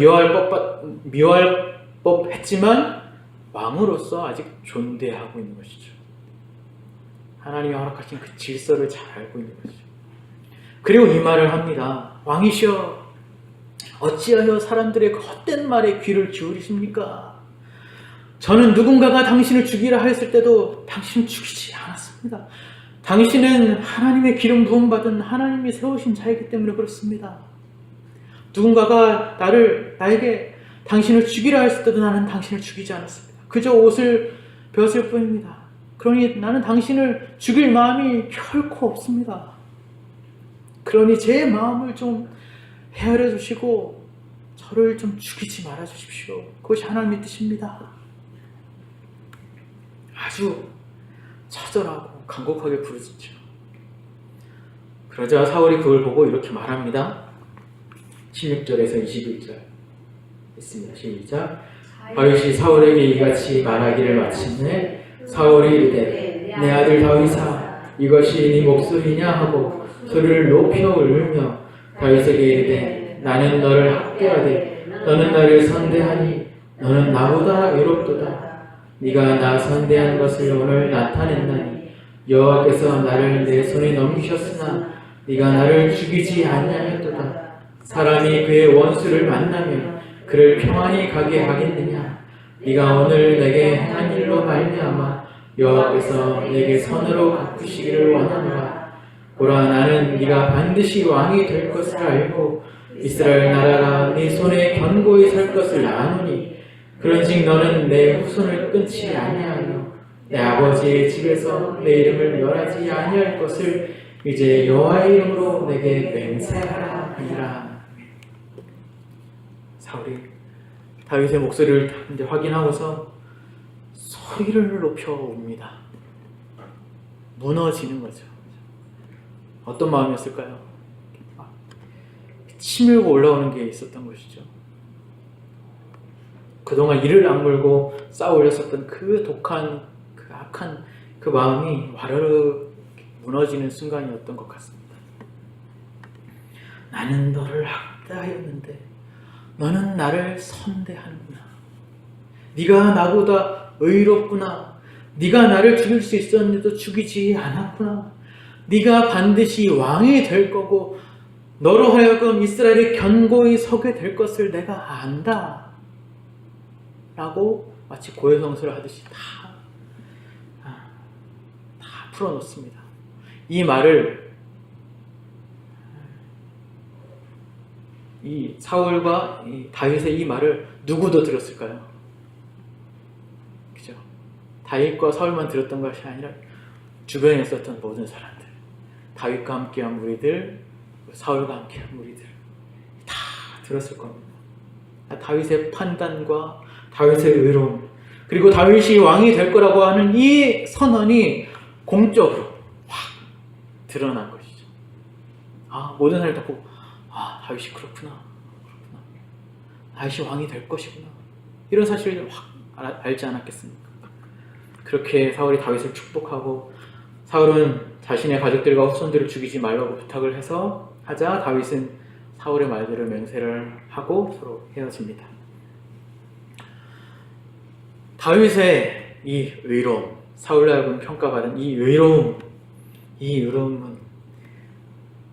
[SPEAKER 1] 미워할 법했지만 왕으로서 아직 존대하고 있는 것이죠. 하나님이 허락하신 그 질서를 잘 알고 있는 것이죠. 그리고 이 말을 합니다. 왕이시여 어찌하여 사람들의 헛된 말에 귀를 기울이십니까? 저는 누군가가 당신을 죽이라 하였을 때도 당신을 죽이지 않았습니다. 당신은 하나님의 기름 부음 받은 하나님이 세우신 자이기 때문에 그렇습니다. 누군가가 나에게 당신을 죽이라 했을 때도 나는 당신을 죽이지 않았습니다. 그저 옷을 베었을 뿐입니다. 그러니 나는 당신을 죽일 마음이 결코 없습니다. 그러니 제 마음을 좀 헤아려 주시고 저를 좀 죽이지 말아 주십시오. 그것이 하나님의 뜻입니다. 아주 처절하고 간곡하게 부르짖죠. 그러자 사울이 그걸 보고 이렇게 말합니다. 16절에서 21절 있습니다. 시작. 다윗이 사울에게 이같이 말하기를 마침내 사울이 이르되 내 아들 다윗아 이것이 네 목소리냐 하고 소리를 높여 울며 다윗에게 이르되 나는 너를 학대하되 너는 나를 선대하니 너는 나보다 의롭도다. 네가 나 선대한 것을 오늘 나타냈나니 여호와께서 나를 내 손에 넘기셨으나 네가 나를 죽이지 아니하였도다. 사람이 그의 원수를 만나면 그를 평안히 가게 하겠느냐. 네가 오늘 내게 행한 일로 말미암아 여호와께서 내게 선으로 갚으시기를 원하노라. 보라 나는 네가 반드시 왕이 될 것을 알고 이스라엘 나라가 네 손에 견고히 설 것을 아노니 그런즉 너는 내 후손을 끊지 아니하며 내 아버지의 집에서 내 이름을 멸하지 아니할 것을 이제 여호와의 이름으로 내게 맹세하라 하니라. 사울이 다윗의 목소리를 이제 확인하고서 소리를 높여 옵니다. 무너지는 거죠. 어떤 마음이었을까요? 치밀고 올라오는 게 있었던 것이죠. 그동안 이를 악물고 쌓아 올렸었던 그 독한, 그 악한 그 마음이 와르르 무너지는 순간이었던 것 같습니다. 나는 너를 학대하였는데 너는 나를 선대하는구나. 네가 나보다 의롭구나. 네가 나를 죽일 수 있었는데도 죽이지 않았구나. 네가 반드시 왕이 될 거고 너로 하여금 이스라엘이 견고히 서게 될 것을 내가 안다. 라고 마치 고해성사를 하듯이 다 풀어놓습니다. 이 말을 이 사울과 이 다윗의 이 말을 누구도 들었을까요? 그죠? 다윗과 사울만 들었던 것이 아니라 주변에 있었던 모든 사람들, 다윗과 함께한 무리들, 사울과 함께한 무리들 다 들었을 겁니다. 다윗의 판단과 다윗의 의로움, 그리고 다윗이 왕이 될 거라고 하는 이 선언이 공적으로 확 드러난 것이죠. 모든 사람이 다 보고 다윗이 그렇구나. 다윗이 왕이 될 것이구나. 이런 사실을 확 알지 않았겠습니까? 그렇게 사울이 다윗을 축복하고 사울은 자신의 가족들과 후손들을 죽이지 말라고 부탁을 하자 다윗은 사울의 말대로 맹세를 하고 서로 헤어집니다. 다윗의 이 의로움, 사울로 하여금 평가받은 이 의로움은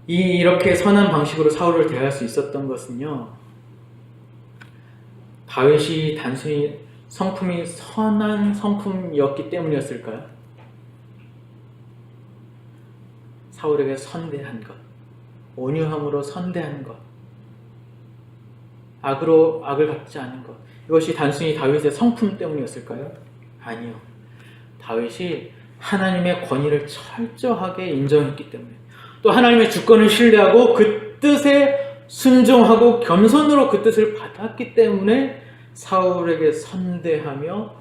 [SPEAKER 1] 이렇게 선한 방식으로 사울을 대할 수 있었던 것은요, 다윗이 단순히 성품이 선한 성품이었기 때문이었을까요? 사울에게 선대한 것, 온유함으로 선대한 것, 악을 갚지 않은 것, 이것이 단순히 다윗의 성품 때문이었을까요? 아니요. 다윗이 하나님의 권위를 철저하게 인정했기 때문에, 또 하나님의 주권을 신뢰하고 그 뜻에 순종하고 겸손으로 그 뜻을 받았기 때문에 사울에게 선대하며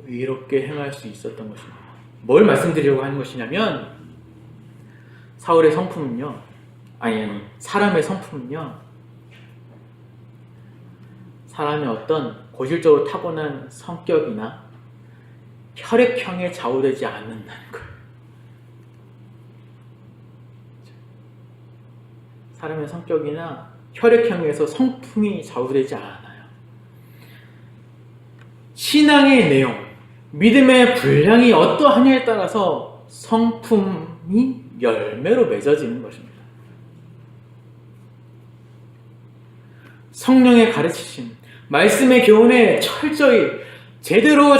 [SPEAKER 1] 의롭게 행할 수 있었던 것입니다. 뭘 말씀드리려고 하는 것이냐면, 사울의 성품은요, 사람의 성품은요, 사람의 어떤 고질적으로 타고난 성격이나 혈액형에 좌우되지 않는다는 거예요. 사람의 성격이나 혈액형에서 성품이 좌우되지 않아요. 신앙의 내용, 믿음의 분량이 어떠하냐에 따라서 성품이 열매로 맺어지는 것입니다. 성령의 가르치심, 말씀의 교훈에 철저히 제대로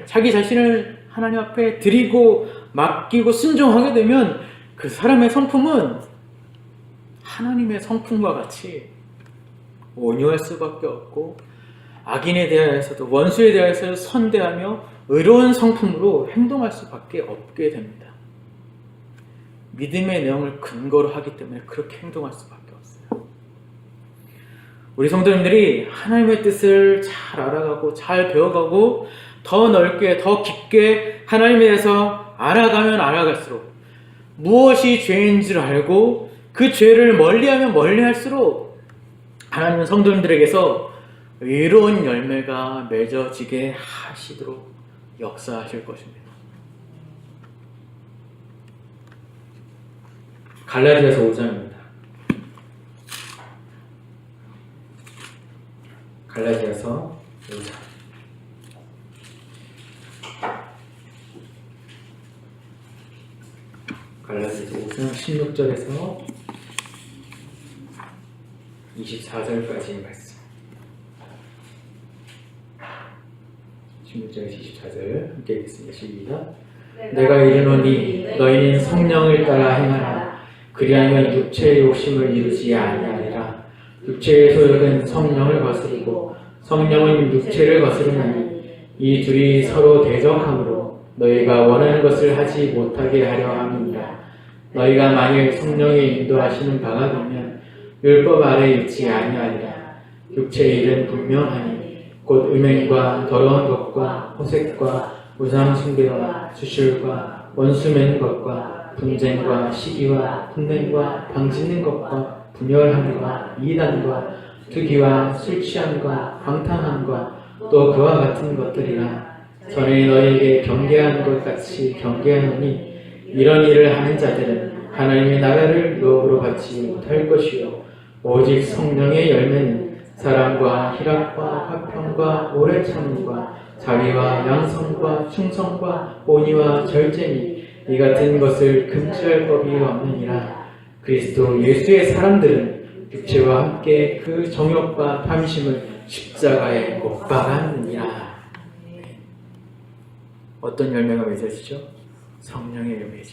[SPEAKER 1] 자기 자신을 하나님 앞에 드리고 맡기고 순종하게 되면 그 사람의 성품은 하나님의 성품과 같이 온유할 수밖에 없고 악인에 대하여서도 원수에 대하여서 선대하며 의로운 성품으로 행동할 수밖에 없게 됩니다. 믿음의 내용을 근거로 하기 때문에 그렇게 행동할 수밖에 없어요. 우리 성도님들이 하나님의 뜻을 잘 알아가고 잘 배워가고 더 넓게 더 깊게 하나님에 대해서 알아가면 알아갈수록 무엇이 죄인 줄 알고 그 죄를 멀리하면 멀리할수록 하나님은 성도님들에게서 의로운 열매가 맺어지게 하시도록 역사하실 것입니다. 갈라디아서 5장입니다. 갈라디아서 5장. 갈라디아서 5장 16절에서 24절까지의 말씀. 16절에서 24절 함께 읽겠습니다. 시작. 내가 이르노니 너희는 성령을 따라 행하라. 그리하면 육체의 욕심을 이루지 아니하리라. 육체의 소욕은 성령을 거스르고 성령은 육체를 거스르나니 이 둘이 서로 대적하므로 너희가 원하는 것을 하지 못하게 하려 함이니라. 너희가 만일 성령의 인도하시는 바가 되면 율법 아래 있지 아니하리라. 육체의 일은 분명하니 곧 음행과 더러운 것과 호색과 우상 숭배와 수술과 원수 맺는 것과 분쟁과 시기와 분냄과 방짓는 것과 분열함과 이단과 투기와 술 취함과 방탕함과 또 그와 같은 것들이라. 전에 너희에게 경계하는 것 같이 경계하노니 이런 일을 하는 자들은 하나님의 나라를 유업으로 받지 못할 것이요 오직 성령의 열매는 사랑과 희락과 화평과 오래 참음과 자비와 양성과 충성과 온유와 절제니 이 같은 것을 금지할 법이 없느니라. 그리스도 예수의 사람들은 육체와 함께 그 정욕과 탐심을 십자가에 못 박았느니라. 어떤 열매가 맺어지죠? 성령의 열매죠.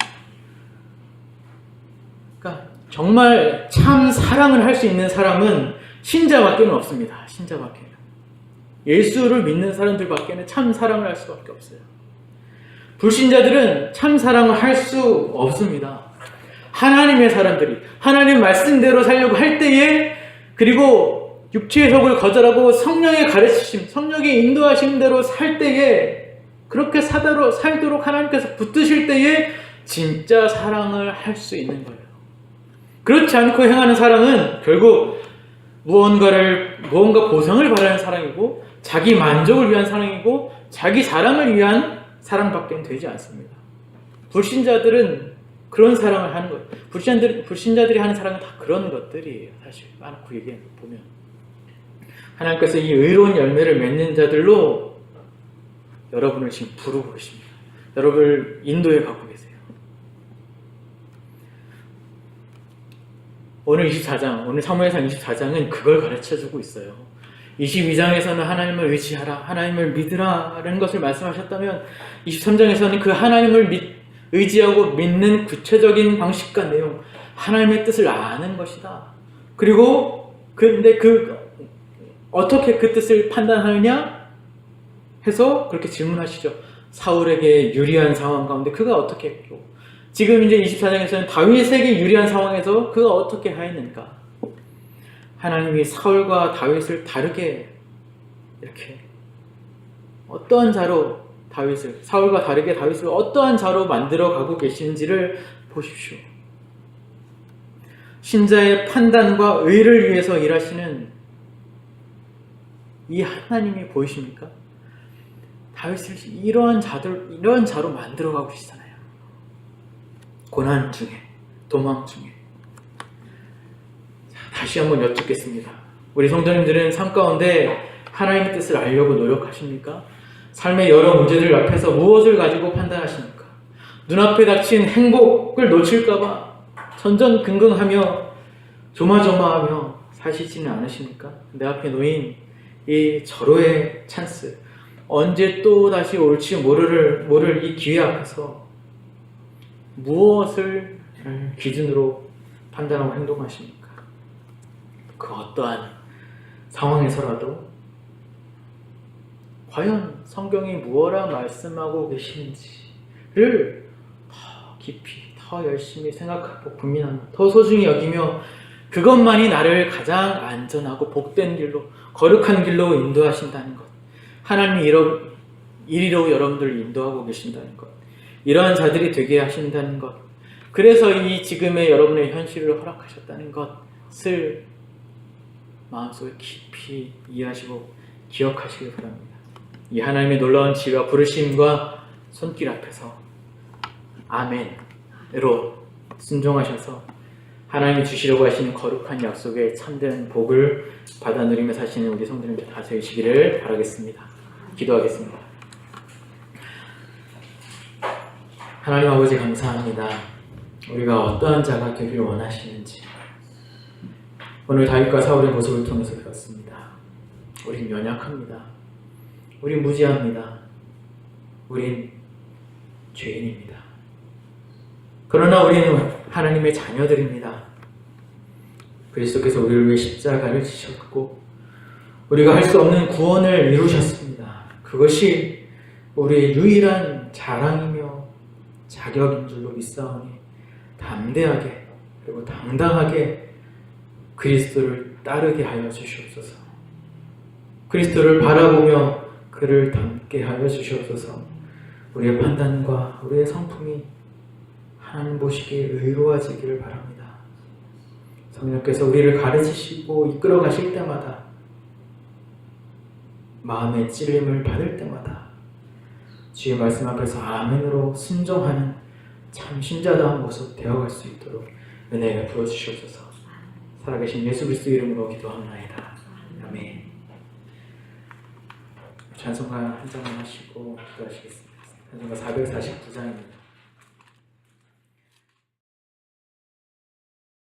[SPEAKER 1] 그러니까 정말 참 사랑을 할 수 있는 사람은 신자밖에는 없습니다. 신자밖에는. 예수를 믿는 사람들밖에는 참 사랑을 할 수밖에 없어요. 불신자들은 참 사랑을 할 수 없습니다. 하나님의 사람들이 하나님 말씀대로 살려고 할 때에 그리고 육체의 속을 거절하고 성령의 가르치심, 성령의 인도하신 대로 살 때에 그렇게 살도록 하나님께서 붙드실 때에 진짜 사랑을 할 수 있는 거예요. 그렇지 않고 행하는 사랑은 결국 무언가 보상을 바라는 사랑이고 자기 만족을 위한 사랑이고 자기 자랑을 위한 사랑밖에 되지 않습니다. 불신자들은 그런 사랑을 하는 것. 불신자들이 하는 사랑은 다 그런 것들이에요. 사실 많고 얘기해 보면 하나님께서 이 의로운 열매를 맺는 자들로 여러분을 지금 부르고 계십니다. 여러분을 인도해 가고 계세요. 오늘 사무엘상 24장은 그걸 가르쳐주고 있어요. 22장에서는 하나님을 의지하라, 하나님을 믿으라라는 것을 말씀하셨다면 23장에서는 그 하나님을 의지하고 믿는 구체적인 방식과 내용, 하나님의 뜻을 아는 것이다. 그리고 근데 어떻게 그 뜻을 판단하느냐 해서 그렇게 질문하시죠. 사울에게 유리한 상황 가운데 그가 어떻게 했고, 지금 이제 24장에서는 다윗에게 유리한 상황에서 그가 어떻게 하였는가. 하나님이 사울과 다윗을 다르게 이렇게 어떠한 자로 사울과 다르게 다윗을 어떠한 자로 만들어 가고 계시는지를 보십시오. 신자의 판단과 의를 위해서 일하시는 이 하나님이 보이십니까? 다윗을 이러한 자로 만들어 가고 계시잖아요. 고난 중에, 도망 중에. 다시 한번 여쭙겠습니다. 우리 성도님들은 삶 가운데 하나님의 뜻을 알려고 노력하십니까? 삶의 여러 문제들 앞에서 무엇을 가지고 판단하십니까? 눈앞에 닥친 행복을 놓칠까봐 전전긍긍하며 조마조마하며 사시지는 않으십니까? 내 앞에 놓인 이 절호의 찬스, 언제 또 다시 올지 모를 이 기회 앞에서 무엇을 기준으로 판단하고 행동하십니까? 그 어떠한 상황에서라도 과연 성경이 무엇라 말씀하고 계시는지를 더 깊이, 더 열심히 생각하고 고민하며 더 소중히 여기며 그것만이 나를 가장 안전하고 복된 길로, 거룩한 길로 인도하신다는 것, 하나님이 이리로 여러분들을 인도하고 계신다는 것, 이러한 자들이 되게 하신다는 것, 그래서 이 지금의 여러분의 현실을 허락하셨다는 것을 마음속에 깊이 이해하시고 기억하시길 바랍니다. 이 하나님의 놀라운 지혜와 부르심과 손길 앞에서 아멘으로 순종하셔서 하나님이 주시려고 하시는 거룩한 약속의 참된 복을 받아 누리며 사시는 우리 성도님들 다 되시기를 바라겠습니다. 기도하겠습니다. 하나님 아버지 감사합니다. 우리가 어떠한 자가 되기를 원하시는지 오늘 다윗과 사울의 모습을 통해서 배웠습니다. 우린 연약합니다. 우린 무지합니다. 우린 죄인입니다. 그러나 우리는 하나님의 자녀들입니다. 그리스도께서 우리를 위해 십자가를 지셨고 우리가 할 수 없는 구원을 이루셨습니다. 그것이 우리의 유일한 자랑이며 자격인 줄로 믿사오니 담대하게 그리고 당당하게 그리스도를 따르게 하여 주시옵소서. 그리스도를 바라보며 그를 닮게 하여 주시옵소서. 우리의 판단과 우리의 성품이 하나님 보시기에 의로워지기를 바랍니다. 성령께서 우리를 가르치시고 이끌어 가실 때마다 마음의 찔림을 받을 때마다 주의 말씀 앞에서 아멘으로 순종하는 참 신자다운 모습 되어갈 수 있도록 은혜를 부어주시옵소서. 살아계신 예수 그리스도 이름으로 기도합나이다. 아멘. 찬송가 한 장만 하시고 기도하시겠습니다. 찬송가 449장입니다.